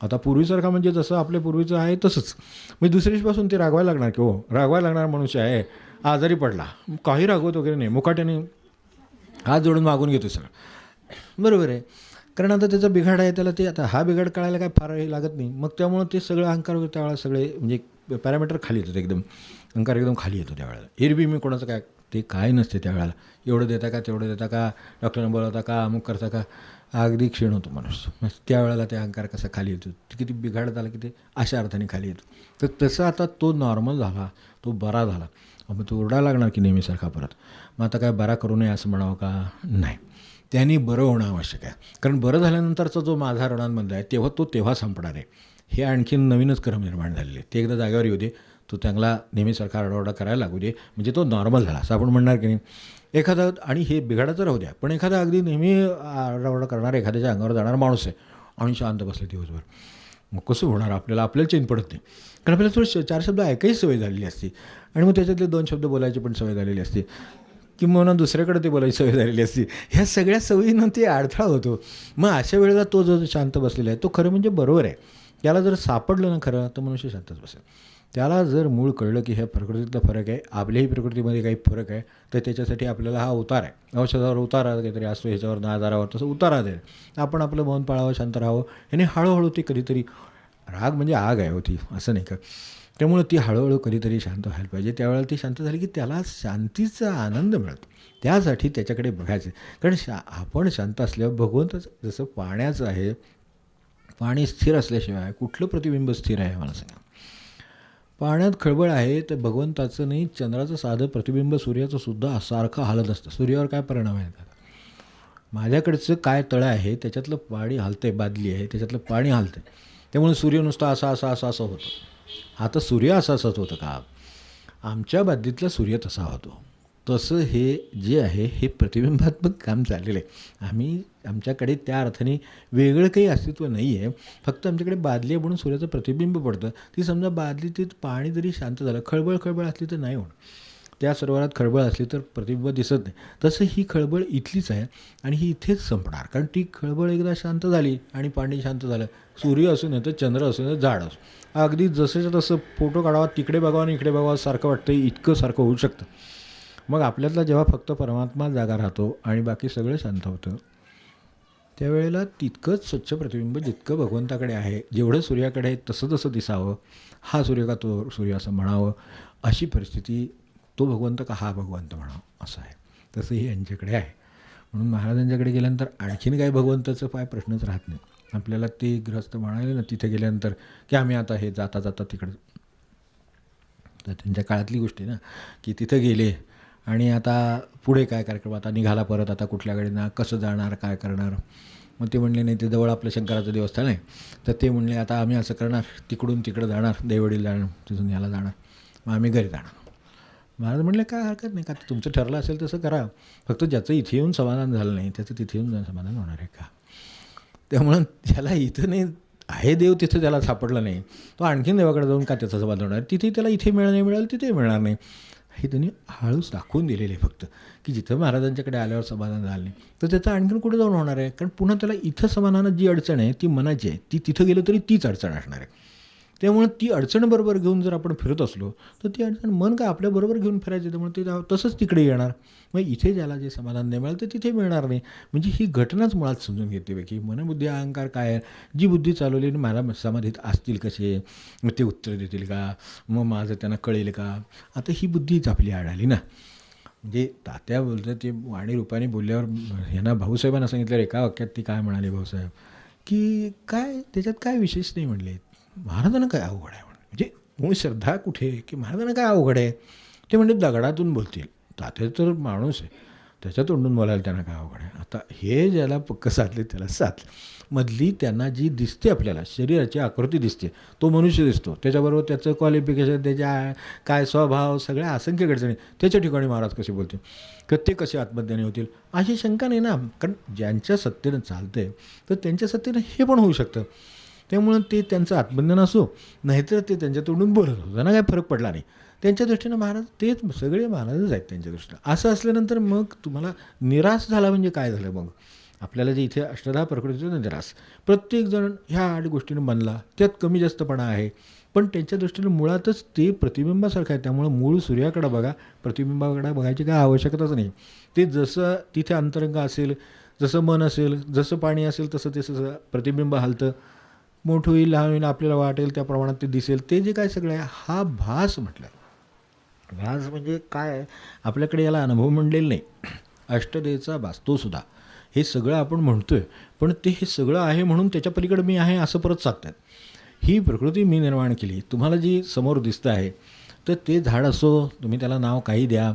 आता पूर्वीसारखा म्हणजे जसं आपल्या पूर्वीचं आहे तसंच. म्हणजे दुसऱ्या दिवशीपासून ते रागवायला लागणार की हो, रागवायला लागणार मनुष्य आहे, आजारी पडला, काही रागवत वगैरे नाही, मुकाट्याने हात जोडून मागून घेतो सगळं. बरोबर आहे, कारण आता त्याचा बिघाड आहे, त्याला ते आता हा बिघाड कळायला काय फार हे लागत नाही. मग त्यामुळं ते सगळं अहंकार वगैरे त्यावेळेला सगळे म्हणजे पॅरामीटर खाली येतात, एकदम अहंकार एकदम खाली येतो त्यावेळेला. एरबी मी कोणाचं काय ते काय नसते त्यावेळेला. एवढं देता का, तेवढं देता का, डॉक्टरनं बोलवता का, अमुक करता का, अगदी क्षीण होतो माणूस. मग त्यावेळेला ते अहंकार कसा खाली येतो, किती बिघाड झाला की ते अशा अर्थाने खाली येतो. तर तसं आता तो नॉर्मल झाला, तो बरा झाला, मग तो ओरडायला लागणार की नेहमीसारखा परत. मग आता काय बरा करू नये असं म्हणावं का, नाही, त्यांनी बरं होणं आवश्यक आहे. कारण बरं झाल्यानंतरचा जो माझा ऋणांमधला आहे तेव्हा संपणार आहे. हे आणखीन नवीनच क्रम निर्माण झालेले आहे. ते एकदा जागेवर येऊ दे, तो चांगला नेहमीसारखा आरडाओरडा करायला लागू दे, म्हणजे तो नॉर्मल झाला असं आपण म्हणणार की नाही. एखादा, आणि हे बिघाडाचं राहू द्या, पण एखादा अगदी नेहमी आरडाओरडा करणारा एखाद्याच्या अंगावर जाणारा माणूस आहे आणि शांत बसले दिवसभर, मग कसं होणार आपल्याला चैन पडत नाही. कारण आपल्याला थोडं 4 शब्द ऐकायची सवय झालेली असते आणि मग त्याच्यातले 2 शब्द बोलायची पण सवय झालेली असते, किंवा दुसऱ्याकडे ते बोलायची सवय झालेली असते. ह्या सगळ्या सवयीनं ते अडथळा होतो. मग अशा वेळेला तो जो शांत बसलेला आहे तो खरं म्हणजे बरोबर आहे. त्याला जर सापडलं ना खरं, तर मनुष्य शांतच बसेल. त्याला जर मूळ कळलं की ह्या प्रकृतीतला फरक आहे, आपल्याही प्रकृतीमध्ये काही फरक आहे, तर त्याच्यासाठी आपल्याला हा उतार आहे. औषधावर उतारा काहीतरी असतो, ह्याच्यावर आजारावर तसं उतारा दे. आपण आपलं मौन पाळावं, शांत राहावं. ह्याने हळूहळू ते कधीतरी, राग म्हणजे आग आहे होती असं नाही का, त्यामुळे ती हळूहळू कधीतरी शांत व्हायला पाहिजे. त्यावेळेला ती शांत झाली की त्याला शांतीचा आनंद मिळतो. त्यासाठी त्याच्याकडे बघायचं. कारण आपण शांत असल्यावर भगवंतच जसं पाण्याचं आहे, पाणी स्थिर असल्याशिवाय कुठलं प्रतिबिंब स्थिर आहे मला सांगा. पाण्यात खळबळ आहे तर भगवंताचं नाही, चंद्राचं साधं प्रतिबिंब सूर्याचं सुद्धा सारखं हालत असतं. सूर्यावर काय परिणाम आहे, माझ्याकडचं काय तळं आहे त्याच्यातलं पाणी हलतं आहे, बादली आहे त्याच्यातलं पाणी हलतं आहे, त्यामुळे सूर्य नुसता असा होतो. आता सूर्य असाच होतं का, आमच्या बादलीतला सूर्य तसा होतो. तसं हे जे आहे हे प्रतिबिंबात्मक काम चाललेलं आहे. आमच्याकडे त्या अर्थाने वेगळं काही अस्तित्व नाही आहे, फक्त आमच्याकडे बादली आहे म्हणून सूर्याचं प्रतिबिंब पडतं. ती समजा बादलीत पाणी जरी शांत झालं, खळबळ असली तर नाही होणं. त्या सरोवरात खळबळ असली तर प्रतिबिंब दिसत नाही. तसं ही खळबळ इथलीच आहे आणि ही इथेच संपणार. कारण ती खळबळ एकदा शांत झाली आणि पाणी शांत झालं, सूर्य असू नये तर चंद्र असू नये झाड असो, अगदी जसंच्या तसं फोटो काढावा, तिकडे बघावं आणि इकडे बघावं सारखं वाटतं, इतकं सारखं होऊ शकतं. मग आपल्यातला जेव्हा फक्त परमात्मा जागा राहतो आणि बाकी सगळं शांत होतं, त्यावेळेला तितकंच स्वच्छ प्रतिबिंब जितकं भगवंताकडे आहे, जेवढं सूर्याकडे आहे तसं दिसावं, हा सूर्य का तो सूर्य असं म्हणावं, अशी परिस्थिती, तो भगवंत का हा भगवंत म्हणावं असं आहे. तसंही यांच्याकडे आहे. म्हणून महाराजांच्याकडे गेल्यानंतर आणखीन काही भगवंताचं काय प्रश्नच राहत नाही. आपल्याला ते ग्रस्त म्हणाले ना तिथे गेल्यानंतर की आम्ही आता हे जाता तिकडं, तर त्यांच्या काळातली गोष्ट आहे ना की तिथं गेले आणि आता पुढे काय कार्यक्रम, आता निघाला परत, आता कुठल्या गाडीनं कसं जाणार, काय करणार. मग ते म्हणले नाही, ते जवळ आपलं शंकराचं देवस्थान आहे, तर ते म्हणले आता आम्ही असं करणार, तिकडून तिकडं जाणार, देवडीला जाणार, तिथून याला जाणार, मग आम्ही घरी जाणार. महाराज म्हणले काय हरकत नाही, का तुमचं ठरलं असेल तसं करा, फक्त ज्याचं इथे येऊन समाधान झालं नाही त्याचं तिथे येऊन समाधान होणार आहे का. त्यामुळं ज्याला इथं नाही आहे देव, तिथं त्याला सापडलं नाही, तो आणखीन देवाकडे जाऊन का त्याचं समाधान होणार, तिथे त्याला इथे नाही मिळालं तिथे मिळणार नाही. हे त्यांनी हळूच दाखवून दिलेले फक्त, की जिथं महाराजांच्याकडे आल्यावर समाधान झालं नाही तर त्याचं आणखीन कुठे जाऊन होणार आहे. कारण पुन्हा त्याला इथं समाधानात जी अडचण आहे ती मनाची आहे, ती तिथं गेलं तरी तीच अडचण असणार आहे. त्यामुळे ती अडचण बरोबर घेऊन जर आपण फिरत असलो तर ती अडचण मन काय आपल्याबरोबर घेऊन फिरायचं, त्यामुळे ते तसंच तिकडे येणार. मग इथे ज्याला जे समाधान नाही मिळालं तर तिथे मिळणार नाही. म्हणजे ही घटनाच मुळात समजून घेते की मनबुद्धी अहंकार काय आहे, जी बुद्धी चालवली आणि मला समाधीत असतील कसे, मग ते उत्तर देतील का, मग माझं त्यांना कळेल का. आता ही बुद्धीच आपली आढळली ना. म्हणजे तात्या बोलतं ते वाणी रूपाने बोलल्यावर यांना भाऊसाहेबांना सांगितलं, एका वाक्यात ती काय म्हणाले भाऊसाहेब, की काय त्याच्यात काय विशेष नाही म्हणले, महाराजांना काय अवघड आहे म्हणजे मूळ श्रद्धा कुठे, की महाराजांना काय अवघड आहे. ते म्हणजे दगडातून बोलतील, तात्या तर माणूस आहे, त्याच्या तोंडून बोलायला त्यांना काय अवघड आहे. आता हे ज्याला पक्क साधले त्याला साधलं. मधली त्यांना जी दिसते आपल्याला शरीराची आकृती दिसते, तो मनुष्य दिसतो, त्याच्याबरोबर त्याचं क्वालिफिकेशन, त्याच्या काय स्वभाव, सगळ्या असंख्य अडचणी, त्याच्या ठिकाणी महाराज कसे बोलतील, तर ते कसे आत्मज्ञानी होतील अशी शंका नाही ना. कारण ज्यांच्या सत्तेनं चालतंय तर त्यांच्या सत्तेनं हे पण होऊ शकतं. त्यामुळं ते त्यांचं आत्मज्ञान असो नाहीतर ते त्यांच्या तोंडून बोलत होतं, त्यांना काय फरक पडला नाही. त्यांच्या दृष्टीनं महाराज तेच सगळे महाराजच आहेत त्यांच्या दृष्टीनं. असं असल्यानंतर मग तुम्हाला निराश झाला म्हणजे काय झालं, मग आपल्याला जे इथे अष्टधा प्रकृतीचा निरास, प्रत्येकजण ह्या 8 गोष्टींनी बनला, त्यात कमी जास्तपणा आहे, पण त्यांच्या दृष्टीने मुळातच ते प्रतिबिंबासारखं आहे. त्यामुळं मूळ सूर्याकडे बघा, प्रतिबिंबाकडे बघायची काय आवश्यकताच नाही. ते जसं तिथे अंतरंग असेल, जसं मन असेल, जसं पाणी असेल, तसं ते सगळं प्रतिबिंब हलतं, मोठं होईल, लहान होईल, आपल्याला वाटेल त्या प्रमाणात ते दिसेल. ते जे काय सगळं आहे, हा भास म्हटलं. भास म्हणजे काय आहे, आपल्याकडे याला अनुभव म्हणलेला नाही. अष्टदेचा भास तो सुद्धा, हे सगळं आपण म्हणतो आहे, पण ते हे सगळं आहे म्हणून त्याच्या पलीकडे मी आहे असं परत सांगतात. ही प्रकृती मी निर्माण केली. तुम्हाला जी समोर दिसतं आहे, तर ते झाड असो, तुम्ही त्याला नाव काही द्या.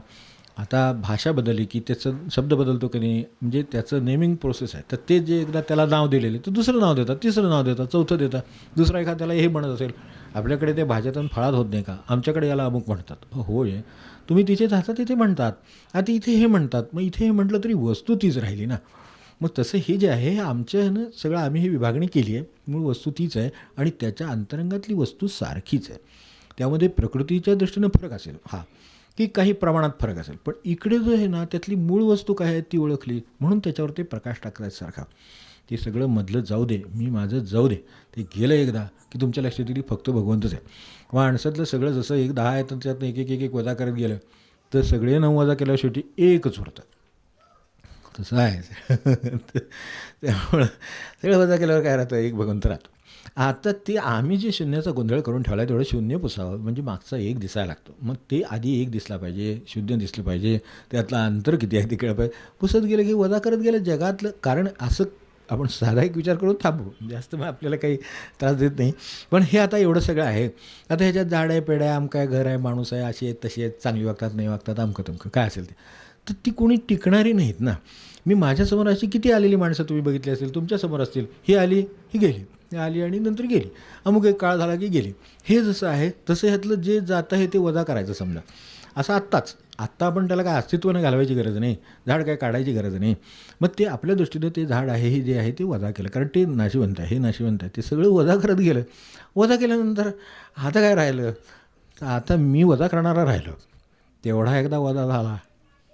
आता भाषा बदलली की त्याचं शब्द बदलतो की नाही, म्हणजे त्याचं नेमिंग प्रोसेस आहे. तर ते जे एकदा त्याला नाव दिलेले, तर दुसरं नाव देतात, तिसरं नाव देतात, चौथं देतात, दुसरा एखाद्याला हे म्हणत असेल. आपल्याकडे ते भाज्यातून फळात होत नाही का, आमच्याकडे याला अमुक म्हणतात. होय, तुम्ही तिथे राहता तिथे म्हणतात, आता इथे हे म्हणतात, मग इथे हे म्हटलं तरी वस्तू तीच राहिली ना. मग तसं हे जे आहे, हे आमच्या ह्यानं सगळं आम्ही ही विभागणी केली आहे. मूळ वस्तू तीच आहे आणि त्याच्या अंतरंगातली वस्तू सारखीच आहे. त्यामध्ये प्रकृतीच्या दृष्टीनं फरक असेल, हा, की काही प्रमाणात फरक असेल, पण इकडे जो आहे ना, त्यातली मूळ वस्तू काय आहे ती ओळखली म्हणून त्याच्यावर ते प्रकाश टाकायसारखा. ते सगळं मधलं जाऊ दे, मी माझं जाऊ दे, ते गेलं एकदा की तुमच्या लक्षात येईल फक्त भगवंतच आहे. माणसातलं सगळं जसं 1 10 आहे, तर त्यातनं एक वजा करत गेलं तर सगळे 9 वजा केल्यावर शेवटी एकच उरतं. तसं आहे. त्यामुळं सगळं वजा केल्यावर काय राहतं, एक भगवंत राहतो. आता ते आम्ही जे शून्याचा गोंधळ करून ठेवला आहे, तेवढं शून्य पुसावं म्हणजे मागचा एक दिसायला लागतो. मग ते आधी एक दिसला पाहिजे, शून्य दिसलं पाहिजे, त्यातलं अंतर किती आहे ते कळलं पाहिजे. पुसत गेलं की वजा करत गेलं जगातलं. कारण असं आपण साधा एक विचार करून थांबू, जास्त मग आपल्याला काही त्रास देत नाही. पण हे आता एवढं सगळं आहे. आता ह्याच्यात झाड आहे, पेड आहे, आमका आहे, घर आहे, माणूस आहे, अशी आहेत तशी आहेत, चांगली वागतात नाही वागतात, अमकं तमकं काय असेल ते, तर ती कोणी टिकणारी नाहीत ना. मी माझ्यासमोर अशी किती आलेली माणसं तुम्ही बघितली असेल, तुमच्यासमोर असतील, ही आली ही गेली, ही आली आणि नंतर गेली, अमुक एक काळ झाला की गेली. हे जसं आहे तसं ह्यातलं जे जातं आहे ते वजा करायचं समजा. असं आत्ता आपण त्याला काय अस्तित्वानं घालवायची गरज नाही, झाड काय काढायची गरज नाही. मग ते आपल्या दृष्टीनं ते झाड आहे हे जे आहे ते वजा केलं, कारण ते नाशिवंत आहे, हे नाशिवंत आहे, ते सगळं वजा करत गेलं. वजा केल्यानंतर आता काय राहिलं, तर आता मी वजा करणारा राहिलो. तेवढा एकदा वजा झाला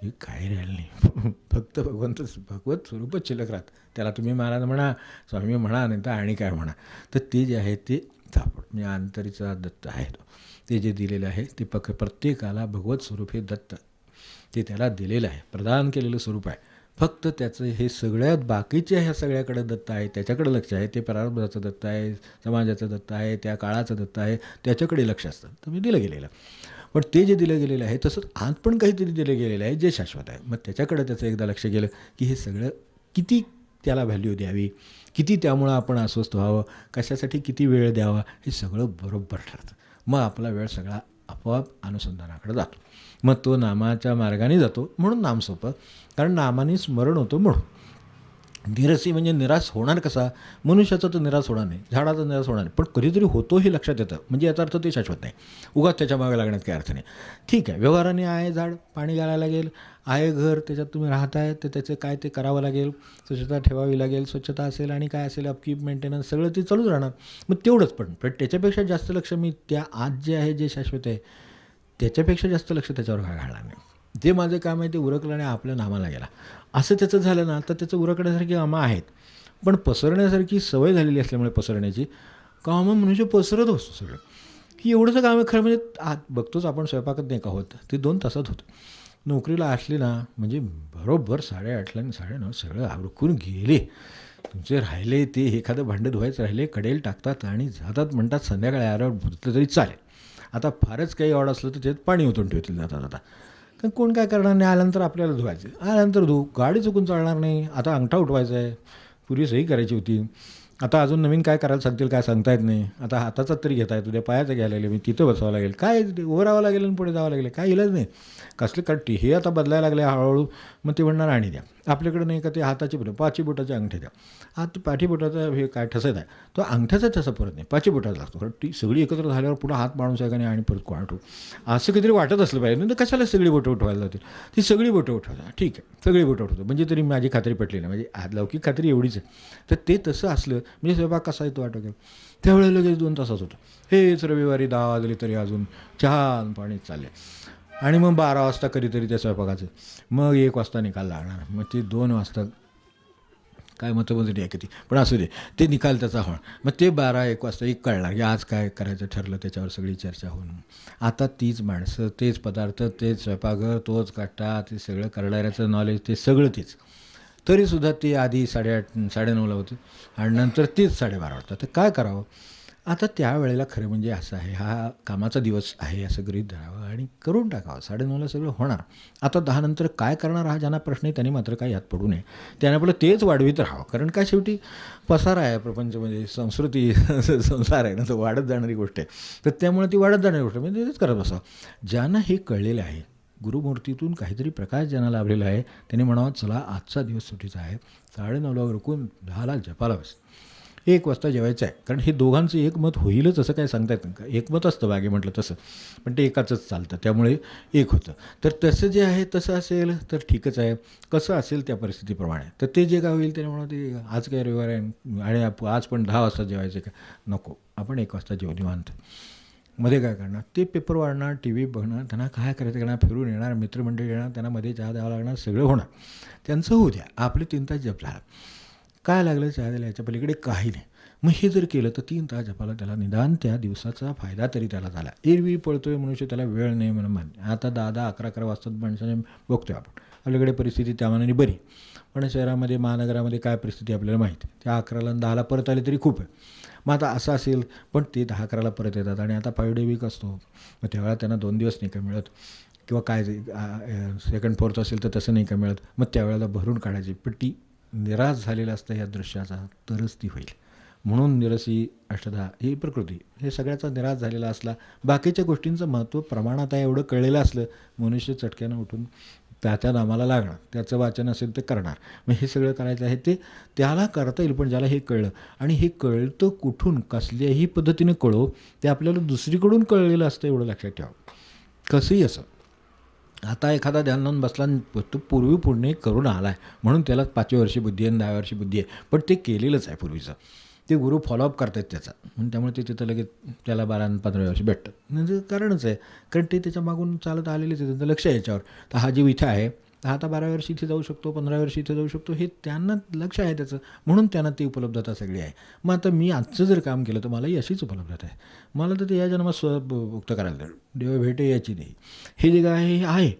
हे काही राहिलं नाही. फक्त भगवत स्वरूपच शिल्लक राहत. त्याला तुम्ही महाराज म्हणा, स्वामी म्हणा, नाही तर आणि काय म्हणा, तर ते जे आहे ते सापड म्हणजे अंतरीचा दत्त आहे तो. ते जे दिलेलं आहे ते प्रत्येकाला भगवत स्वरूप हे दत्त ते त्याला दिलेलं आहे, प्रदान केलेलं स्वरूप आहे. फक्त त्याचं हे सगळ्यात बाकीचे ह्या सगळ्याकडे दत्त आहे, त्याच्याकडे लक्ष आहे. ते प्रारब्धाचं दत्त आहे, समाजाचं दत्त आहे, त्या काळाचं दत्त आहे, त्याच्याकडे लक्ष असतं. तर मी दिलं गेलेलं. पण ते जे दिलं गेलेलं आहे तसंच आज पण काहीतरी दिलं गेलेलं आहे जे शाश्वत आहे. मग त्याच्याकडे त्याचं एकदा लक्ष गेलं की हे सगळं किती त्याला व्हॅल्यू द्यावी, किती त्यामुळं आपण अस्वस्थ व्हावं, कशासाठी किती वेळ द्यावा, हे सगळं बरोबर ठरतं. मग आपला वेळ सगळा आपोआप अनुसंधानाकडे जातो. मग तो नामाच्या मार्गाने जातो म्हणून नाम सोपं, कारण नामाने स्मरण होतं म्हणून. निरसी म्हणजे निराश होणार कसा, मनुष्याचा तर निराश होणार नाही, झाडाचा निराश होणार नाही, पण कधीतरी होतो हे लक्षात येतं. म्हणजे याचा अर्थ ते शाश्वत नाही, उगाच त्याच्या मागे लागण्यात काही अर्थ नाही. ठीक आहे, व्यवहाराने आहे झाड, पाणी घालायला लागेल, आहे घर, त्याच्यात तुम्ही राहताय, तर त्याचं काय ते करावं लागेल, स्वच्छता ठेवावी लागेल, स्वच्छता असेल आणि काय असेल अपकीप मेंटेनन्स सगळं ते चालूच राहणार. मग तेवढंच, पण त्याच्यापेक्षा जास्त लक्ष मी त्या आज जे आहे जे शाश्वत आहे त्याच्यापेक्षा जास्त लक्ष त्याच्यावर काय घालणार नाही. जे माझं काम आहे ते उरकलं आणि आपल्या नामाला गेला असं त्याचं झालं ना, तर त्याचं उरकण्यासारखी कामं आहेत, पण पसरण्यासारखी सवय झालेली असल्यामुळे पसरण्याची कामं मनुष्य पसरत असतो सगळं. की एवढंसं काम आहे खरं. म्हणजे बघतोच आपण, स्वयंपाकच नाही का होत, ते 2 तासात होतं. नोकरीला असली ना म्हणजे बरोबर 8:30 आणि 9:30 सगळं आवरून गेले. तुमचे राहिले ते एखादं भांडं धुवायचं राहिले, कडेल टाकतात आणि जातात, म्हणतात संध्याकाळी आल्यावर धुतलं तरी चालेल. आता फारच काही ऑड असलं तर त्यात पाणी ओतून ठेवतील जाता. कारण कोण काय करणार नाही, आल्यानंतर आपल्याला धुवायचं, आल्यानंतर गाडी चुकून चालणार नाही. आता अंगठा उठवायचा आहे, पूर्वी सही करायची होती, आता अजून नवीन काय करायला सांगतील काय सांगता येत नाही. आता हाताचा तरी घेता येत, उद्या पायाचं घ्यायला लागेल, मी तिथं बसावं लागेल, काय उभं राहावं लागेल आणि पुढे जावं लागेल, काय इलाज नाही. कसले कट्टी हे आता बदलायला लागले हळूहळू. मग ते म्हणणार आणि द्या, आपल्याकडे नाही का ते हाताची बोटं, 5 बोटाचे अंगठे द्या. आता 5 बोटाचा हे काय ठसत आहे, तो अंगठ्याचा ठसा परत नाही, 5 बोटाचा लागतो. कारण ती सगळी एकत्र झाल्यावर पुढं हात माणूस आहे का नाही आणि परत कोण असं काहीतरी वाटत असलं पाहिजे. नंतर कशाला सगळी बोटं उठवायला जातील, ती सगळी बोटं उठवतात. ठीक आहे, सगळी बोटं उठवतो म्हणजे तरी माझी खात्री पटली नाही, म्हणजे आज लौकिक खात्री एवढीच आहे. तर ते तसं असलं म्हणजे स्वयंपाक कसा येतो वाटत त्यावेळेला लगेच 2 तासाच होतं. हेच रविवारी 10 वाजले तरी अजून चहा पाणीच चालले. आणि मग 12 वाजता कधीतरी त्या स्वयंपाकाचं, मग 1 वाजता निकाल लागणार, मग ते 2 वाजता काय मतमजणी आहे किती, पण असू दे, ते निकाल त्याचा होणार. मग ते 12-1 वाजता एक कळणार की आज काय करायचं ठरलं, त्याच्यावर सगळी चर्चा होऊन आता तीच माणसं, तेच पदार्थ, तेच स्वयंपाकघर, तोच काटा, ते सगळं करणाऱ्याचं नॉलेज, ते सगळं तेच. तरीसुद्धा ते आधी 8:30 9:30ला होते आणि नंतर तेच 12:30 वाजता. तर काय करावं आता त्यावेळेला? खरं म्हणजे असं आहे, हा कामाचा दिवस आहे असं गृहीत धरावं आणि करून टाकावं. 9:30ला सगळं होणार. आता 10 नंतर काय करणार हा ज्यांना प्रश्न आहे त्यांनी मात्र काही हात पडू नये. त्याने आपलं तेच वाढवीत राहावं, कारण काय शेवटी पसारा आहे प्रपंच, म्हणजे संस्कृती संसार आहे ना, तो वाढत जाणारी गोष्ट आहे. तर त्यामुळे ती वाढत जाणारी गोष्ट म्हणजे तेच करत बसावं. ज्यांना हे कळलेलं आहे, गुरुमूर्तीतून काहीतरी प्रकाश ज्यांना लाभलेला आहे, त्यांनी म्हणावं चला आजचा दिवस सुट्टीचा आहे, 9:30ला रुकून 10ला जपाला बस, 1 वाजता जेवायचं आहे. कारण हे दोघांचं एकमत होईलच असं काय सांगता येत नाही का. एकमत असतं बागे म्हटलं तसं, पण ते एकाचंच चालतं, त्यामुळे एक होतं. तर तसं जे आहे तसं असेल तर ठीकच आहे, कसं असेल त्या परिस्थितीप्रमाणे. तर ते जे काय होईल त्याने म्हणा ते आज काय रविवार आहे आणि आज पण 10 वाजता जेवायचं का, नको, आपण 1 वाजता जेवू निवांत. मध्ये काय करणार, ते पेपर वाढणार, टी व्ही बघणार, त्यांना काय करायचं करणार, फिरून येणार, मित्रमंडळी येणार, त्यांना मध्ये चहा द्यावा लागणार, सगळं होणार. त्यांचं होऊ द्या, आपले 3 तास जप झाला, काय लागलं चहा द्यायला, याच्या पलीकडे काही नाही. मग हे जर केलं तर 3 तास जपाला त्याला निदान त्या दिवसाचा फायदा तरी त्याला झाला. एरवी पळतोय मनुष्य, त्याला वेळ नाही म्हणून मान्य. आता 10-10 11-11 वाजतात माणसाने बघतोय आपण, आपल्याकडे परिस्थिती त्या मानाने बरी, पण शहरामध्ये महानगरामध्ये काय परिस्थिती आपल्याला माहिती आहे. त्या 11ला आणि 10ला परत आले तरी खूप आहे. मग आता असं असेल, पण ते 10-11ला परत येतात आणि आता 5 डे वीक असतो, मग त्यावेळेला त्यांना 2 दिवस नाही का मिळत, किंवा काय 2nd 4th असेल तर तसं नाही का मिळत. मग त्यावेळेला भरून काढायची, पण ती निराश झालेला असतं ह्या दृश्याचा, तरच ती होईल. म्हणून निरसी अष्टधा ही प्रकृती, हे सगळ्याचा निराश झालेला असला, बाकीच्या गोष्टींचं महत्त्व प्रमाणात आहे एवढं कळलेलं असलं, मनुष्य चटक्यानं उठून त्याच्या नामाला लागणार, त्याचं वाचन असेल ते करणार. मग हे सगळं करायचं आहे ते त्याला करता येईल, पण ज्याला हे कळलं, आणि हे कळतं कुठून, कसल्याही पद्धतीने कळो, ते आपल्याला दुसरीकडून कळलेलं असतं एवढं लक्षात ठेवावं. कसंही असं, आता एखादा ध्यान लावून बसला, तो पूर्वी पुण्य करून आला आहे म्हणून त्याला 5व्या वर्षी बुद्धी आहे आणि 10व्या वर्षी बुद्धी आहे, पण ते केलेलंच आहे पूर्वीचं, ते गुरु फॉलोअप करतात त्याचा, म्हणून त्यामुळे ते तिथं लगेच त्याला 12 आणि 15व्या वर्षी भेटतात. म्हणजे कारणच आहे, कारण ते त्याच्या मागून चालत आलेलेच आहे, त्यांचं लक्ष आहे याच्यावर. तर हा जीव इथं आहे, हा आता 12व्या वर्षी इथे जाऊ शकतो, 15व्या वर्षी इथे जाऊ शकतो, हे त्यांना लक्ष आहे त्याचं, म्हणून त्यांना ती उपलब्धता सगळी आहे. मग आता मी आजचं जर काम केलं तर मलाही अशीच उपलब्धता आहे. मला तर ते या जन्मात स्वमुक्त करायला देव भेटे याची नाही, हे जे काय आहे हे आहे,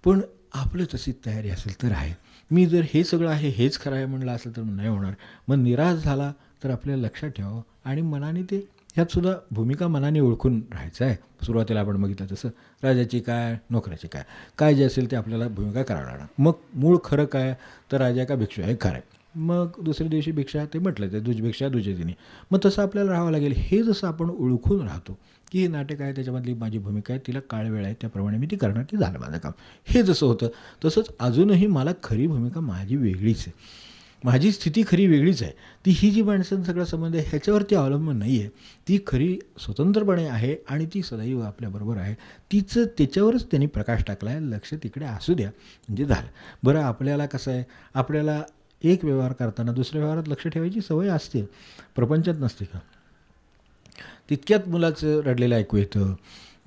पण आपलं तशी तयारी असेल तर आहे. मी जर हे सगळं आहे, हेच खरं आहे म्हणलं असेल तर नाही होणार. मग निराश झाला तर आपल्याला लक्षात ठेवावं आणि मनाने ते, ह्यातसुद्धा भूमिका मनाने ओळखून राहायचं आहे. सुरुवातीला आपण बघितलं तसं, राजाची काय, नोकराची काय, काय जे असेल ते आपल्याला भूमिका करावं लागणार. मग मूळ खरं काय, तर राजा का भिक्षू आहे, खरं आहे. मग दुसऱ्या दिवशी भिक्षा, ते म्हटलं ते भिक्षा दुजेदिनी. मग तसं आपल्याला राहावं लागेल. हे जसं आपण ओळखून राहतो की हे नाटक आहे, त्याच्यामधली माझी भूमिका आहे, तिला काळ वेळ आहे, त्याप्रमाणे मी ती करणार, की झालं माझं काम, हे जसं होतं तसंच अजूनही मला खरी भूमिका माझी वेगळीच आहे, माझी स्थिती खरी वेगळीच आहे. ती ही जी माणसं सगळा संबंध आहे ह्याच्यावरती अवलंबून नाही आहे, ती खरी स्वतंत्रपणे आहे आणि ती सदैव आपल्याबरोबर आहे. तिचं त्याच्यावरच त्यांनी प्रकाश टाकला आहे, लक्ष तिकडे असू द्या म्हणजे झालं. बरं, आपल्याला कसं आहे, आपल्याला एक व्यवहार करताना दुसऱ्या व्यवहारात लक्ष ठेवायची सवय असते, प्रपंचात नसते का. तितक्यात मुलाचं रडलेलं ऐकू येतं,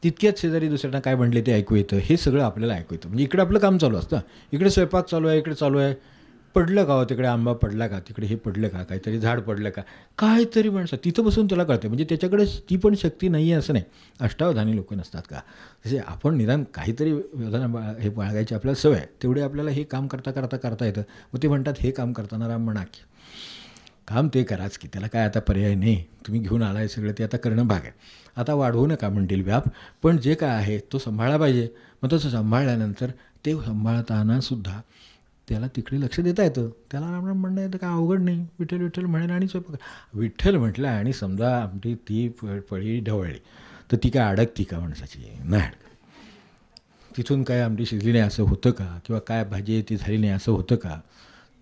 तितक्यात शेजारी दुसऱ्यांना काय म्हणले ते ऐकू येतं, हे सगळं आपल्याला ऐकू येतं. म्हणजे इकडे आपलं काम चालू असतं, इकडे स्वयंपाक चालू आहे, इकडे चालू आहे, पडलं का हो, तिकडे आंबा पडला का, तिकडे हे पडलं का, काहीतरी झाड पडलं का, काहीतरी माणसं तिथं बसून त्याला कळते. म्हणजे त्याच्याकडे ती पण शक्ती नाही आहे असं नाही. अष्टावधानी लोक नसतात का, तसे आपण निदान काहीतरी व्यवधान हे बाळगायची आपल्याला सवय आहे, तेवढे आपल्याला हे काम करता येतं. मग ते म्हणतात हे काम करताना राम म्हणा की काम ते कराच की, त्याला काय आता पर्याय नाही, तुम्ही घेऊन आला आहे सगळं, ते आता करणं भाग आहे. आता वाढवू नका म्हणतील व्याप, पण जे काय आहे तो सांभाळला पाहिजे. मग तसं सांभाळल्यानंतर ते सांभाळतानासुद्धा त्याला तिकडे लक्ष देता येतं, त्याला रामराम म्हणणं येतं, काय अवघड नाही. विठ्ठल विठ्ठल म्हणेल आणि स्वयंपाक, विठ्ठल म्हटलं आणि समजा आमची ती पळी ढवळली तर ती काय अडकती का माणसाची, नाही अडकत. तिथून काय आमटी शिजली नाही असं होतं का, किंवा काय भाजी ती झाली नाही असं होतं का.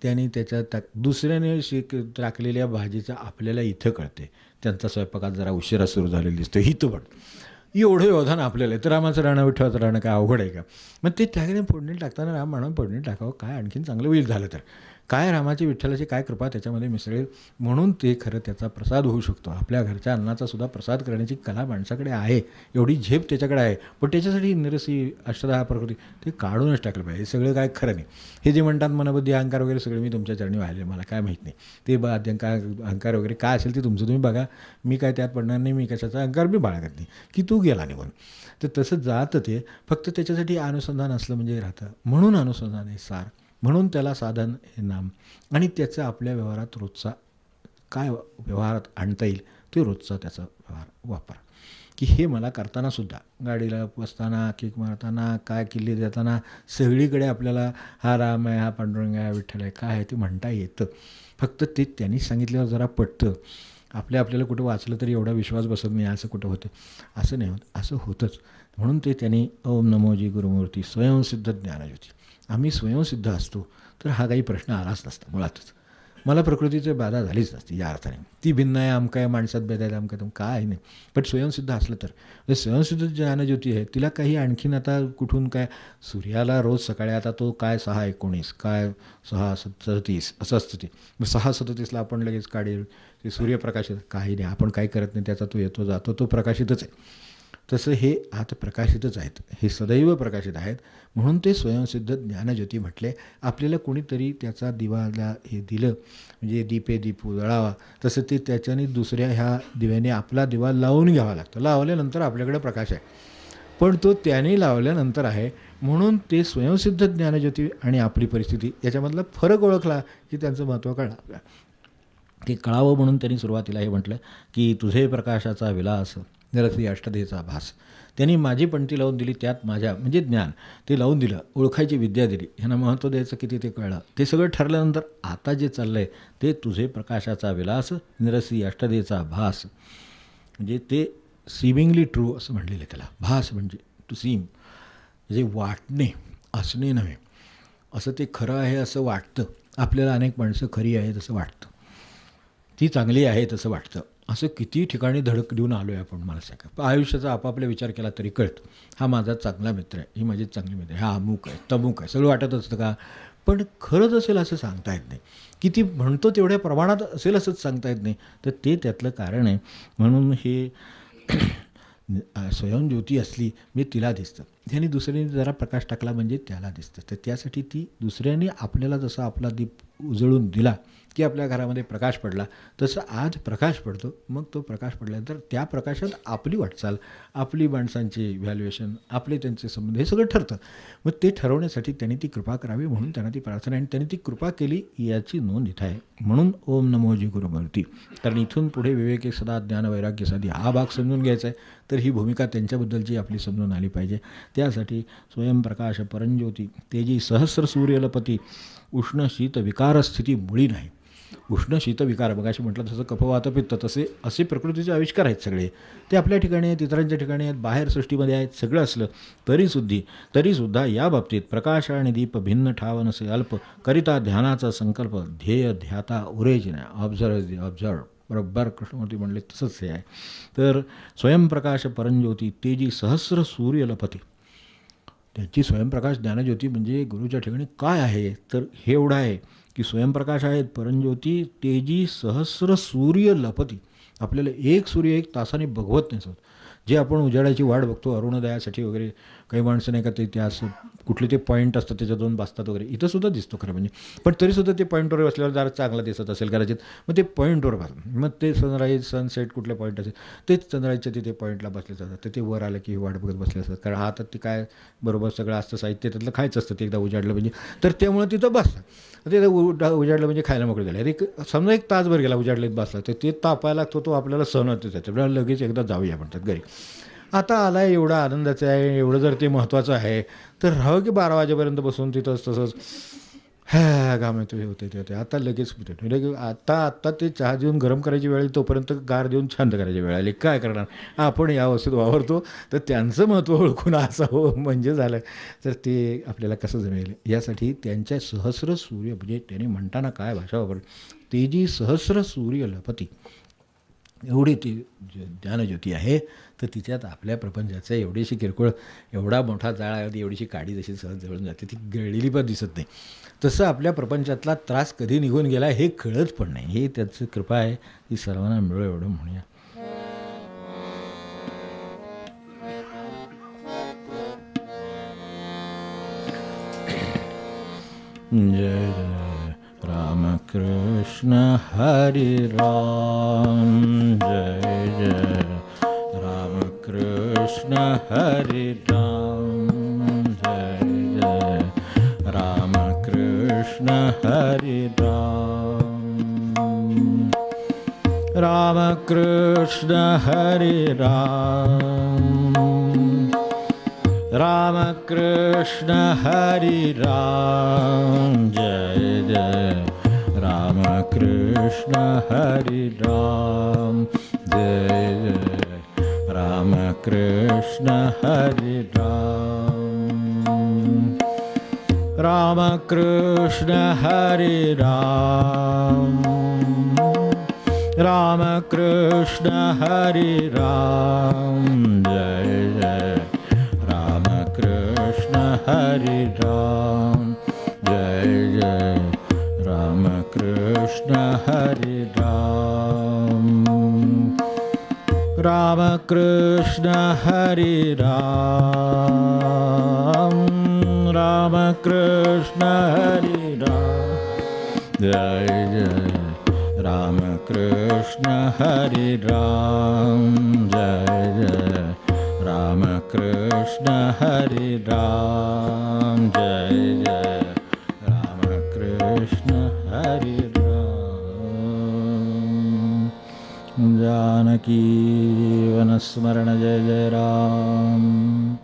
त्याने त्याच्या दुसऱ्याने टाकलेल्या भाजीचं आपल्याला इथं कळते, त्यांचा स्वयंपाकात जरा उशिरा सुरू झालेला दिसतो, हिथं पण एवढं व्यवधान आपल्याला आहे. तर रामाचं राहणं विठ्ठलाचं राहणं काय अवघड आहे का. मग ते त्याने फोडणी टाकताना राम म्हणून फोडणी टाकावं, काय आणखीन चांगलं होईल झालं तर, काय रामाची विठ्ठलाची काय कृपा त्याच्यामध्ये मिसळेल, म्हणून ते खरं त्याचा प्रसाद होऊ शकतो. आपल्या घरच्या अन्नाचा सुद्धा प्रसाद करण्याची कला माणसाकडे आहे, एवढी झेप त्याच्याकडे आहे. पण त्याच्यासाठी निरसी अष्टदहा प्रकृती ते काढूनच टाकलं पाहिजे. हे सगळं काय खरं नाही. हे जे म्हणतात मनबुद्धी अहंकार वगैरे सगळे मी तुमच्या चरणी वाहिले, मला काय माहीत नाही ते अहंकार वगैरे काय असेल ते तुमचं तुम्ही बघा. मी काय त्यात पडणार नाही, मी कशाचा अहंकार बी बाळगत नाही की तू गेला निघून. तर तसं जातं ते. फक्त त्याच्यासाठी अनुसंधान असलं म्हणजे राहतं. म्हणून अनुसंधान हे सार, म्हणून त्याला साधन हे नाम. आणि त्याचं आपल्या व्यवहारात रोजचा काय व्यवहारात आणता येईल ते रोजचा त्याचा व्यवहार वापर. की हे मला करतानासुद्धा गाडीला बसताना, किक मारताना, काय किल्ली देताना सगळीकडे आपल्याला हा राम आहे, हा पांडुरंग आहे, हा विठ्ठल आहे, काय आहे ते म्हणता येतं. फक्त ते त्यांनी सांगितल्यावर जरा पटतं. आपल्याला कुठं वाचलं तरी एवढा विश्वास बसत नाही, असं कुठं होतं. असं नाही होत, असं होतंच. म्हणून ते त्यांनी ओम नमोजी गुरुमूर्ती स्वयंसिद्ध ज्ञानज्योती. आम्ही स्वयंसिद्ध असतो तर हा काही प्रश्न आलाच नसता मुळातच. मला प्रकृतीची बाधा झालीच नसती या अर्थाने. ती भिन्न आहे, अमका आहे, माणसात भेद आहे, अमका तुम काय नाही. पण स्वयंसिद्ध असलं तर स्वयंसिद्ध ज्ञानज्योती आहे तिला काही आणखीन आता कुठून काय. सूर्याला रोज सकाळी आता तो काय 6:19 काय 6:37 असं असतं ते. मग 6:37ला आपण लगेच काढेल ते सूर्यप्रकाशित काही नाही, आपण काही करत नाही, त्याचा तो येतो जातो, तो प्रकाशितच आहे. तसं हे आता प्रकाशितच आहेत, हे सदैव प्रकाशित आहेत. म्हणून ते स्वयंसिद्ध ज्ञानज्योती म्हटले. आपल्याला कोणीतरी त्याचा दिवाला हे दिलं म्हणजे दीपे दीप उजळावा, तसं ते त्याच्याने दुसऱ्या ह्या दिव्याने आपला दिवा लावून घ्यावा लागतो. लावल्यानंतर आपल्याकडे प्रकाश आहे, पण तो त्याने लावल्यानंतर आहे. म्हणून ते स्वयंसिद्ध ज्ञानज्योती आणि आपली परिस्थिती याच्यामधला फरक ओळखला की त्यांचं महत्त्व कळलं आपल्याला. ते कळावं म्हणून त्यांनी सुरुवातीला हे म्हटलं की तुझे प्रकाशाचा विलास निरसी अष्टदेचा भास. त्यांनी माझी पणती लावून दिली, त्यात माझ्या म्हणजे ज्ञान ते लावून दिलं, ओळखायची विद्या दिली, ह्यांना महत्त्व द्यायचं किती ते कळलं. ते सगळं ठरल्यानंतर आता जे चाललं आहे ते तुझे प्रकाशाचा विलास निरसी अष्टदेचा भास. म्हणजे ते सिमिंगली ट्रू असं म्हणलेलं आहे त्याला. भास म्हणजे टू सीम, म्हणजे वाटणे, असणे नव्हे. असं ते खरं आहे असं वाटतं आपल्याला. अनेक माणसं खरी आहेत असं वाटतं, ती चांगली आहेत असं वाटतं. असं किती ठिकाणी धडक देऊन आलो आहे आपण. मला सांगा, आयुष्याचा आपापला विचार केला तरी कळतं. हा माझा चांगला मित्र आहे, ही माझी चांगली मित्र आहे, हा अमुक आहे तमुक आहे, सगळं वाटत असतं का. पण खरंच असेल असं सांगता येत नाही. किती म्हणतो तेवढ्या प्रमाणात असेल असंच सांगता येत नाही. तर ते त्यातलं कारण आहे. म्हणून हे स्वयंज्योती असली म्हणजे तिला दिसतं, त्याने दुसऱ्याने जरा प्रकाश टाकला म्हणजे त्याला दिसतं. तर त्यासाठी ती दुसऱ्याने आपल्याला जसा आपला दीप उजळून दिला की आपल्या घरामध्ये प्रकाश पडला, तसं आज प्रकाश पडतो. मग तो प्रकाश पडल्यानंतर त्या प्रकाशात आपली वाटचाल, आपली माणसांची व्हॅल्युएशन, आपले त्यांचे संबंध हे सगळं ठरतं. मग ते ठरवण्यासाठी त्यांनी ती कृपा करावी म्हणून त्यांना ती प्रार्थना, आणि त्यांनी ती कृपा केली याची नोंद इथं आहे. म्हणून ओम नमोजी गुरुमूर्ती. कारण इथून पुढे विवेक सदा ज्ञान वैराग्य साधी हा भाग समजून घ्यायचा आहे. तर ही भूमिका त्यांच्याबद्दलची आपली समजून आली पाहिजे. त्यासाठी स्वयंप्रकाश परंज्योती तेजी सहस्र सूर्यलपती उष्ण शीत विकार स्थिती मुळी नाही. उष्ण शीत विकार बघाशी म्हटलं तसं कफवातपित्त असे प्रकृतीचे आविष्कार आहेत सगळे. ते आपल्या ठिकाणी आहेत, इतरांच्या ठिकाणी आहेत, बाहेर सृष्टीमध्ये आहेत. सगळं असलं तरीसुद्धा या बाबतीत प्रकाश आणि दीप भिन्न ठाव नसे अल्प करिता ध्यानाचा संकल्प ध्येय ध्याता उरेज नाही. ऑब्झर्व बरोबर कृष्णमूर्ती म्हणले तसंच हे आहे. तर स्वयंप्रकाश परंज्योती तेजी सहस्र सूर्यलपती. त्यांची स्वयंप्रकाश ज्ञानज्योती म्हणजे गुरुच्या ठिकाणी काय आहे तर हे एवढं आहे की स्वयंप्रकाश आहेत, परंज्योती तेजी सहस्र सूर्य लपती. आपल्याला एक सूर्य 1 तासाने बघवत नाही. जे आपण उजाडाची वाट बघतो अरुणोदयासाठी वगैरे, काही माणसं नाही का ते असं कुठले ते पॉईंट असतात त्याच्या दोन बसतात वगैरे, इथंसुद्धा दिसतो खरं म्हणजे. पण तरीसुद्धा ते पॉईंटवर बसल्यावर जरा चांगला दिसत असेल कदाचित. मग ते पॉईंटवर बसतात. मग ते सनराईज सनसेट कुठले पॉईंट असेल तेच सनराईजच्या तिथे पॉईंटला बसले जातात. तर ते वर आलं की वाट बघत बसले असतात. कारण हातात ते काय बरोबर सगळं असतं साहित्य त्यातलं खायचं असतं ते एकदा उजाडलं म्हणजे. तर त्यामुळे तिथं बसतात. ते उजाडलं म्हणजे खायला मोकळे झाले. समजा 1 तासभर गेला उजाडलेत बसला तर ते तापायला लागतो, तो आपल्याला सहन होते त्याच्यामुळे लगेच एकदा जाऊया म्हणतात घरी. आता आला आहे एवढा आनंदाचं आहे, एवढं जर ते महत्त्वाचं आहे तर राहावं की 12 वाजेपर्यंत बसून तिथंच तसंच घाम येतो हे होते ते होते. आता लगेच आता ते चहा देऊन गरम करायची वेळ, तोपर्यंत गार देऊन शांत करायची वेळ आली. काय करणार, आपण या अवस्थेत वावरतो. तर त्यांचं महत्त्व ओळखून असं हो म्हणजे झालं तर ते आपल्याला कसं जमेल. यासाठी त्यांच्या सहस्र सूर्य म्हणजे त्यांनी म्हणताना काय भाषा वापरली, तेजी सहस्र सूर्य लपती. एवढी ती ज्ञानज्योती आहे. तर तिच्यात आपल्या प्रपंचाचं एवढीशी किरकोळ, एवढा मोठा जाळावरती एवढीशी काडी जशी सहज जळून जाते, ती गळलेली पण दिसत नाही. तसं आपल्या प्रपंचातला त्रास कधी निघून गेला हे कळत पण नाही. हे त्याचं कृपा आहे, ती सर्वांना मिळो एवढं म्हणूया. जय जय रामकृष्ण हरि राम. जय जय रामकृष्ण हरि राम. जय जय रामकृष्ण हरि राम. रामकृष्ण हरि राम. रामकृष्ण हरि राम. जय जय रामकृष्ण हरि राम. जय जय रामकृष्ण हरि राम. रामकृष्ण हरि राम. रामकृष्ण हरि राम. जय जय रामकृष्ण हरि राम. जय जय रामकृष्ण हरि राम. रामकृष्ण हरि राम. रामकृष्ण हरि राम. जय जय रामकृष्ण हरि राम. जय जय रामकृष्ण हरि राम. जय जय रामकृष्ण हरि राम. जानकी जीवन स्मरण. जय जय राम.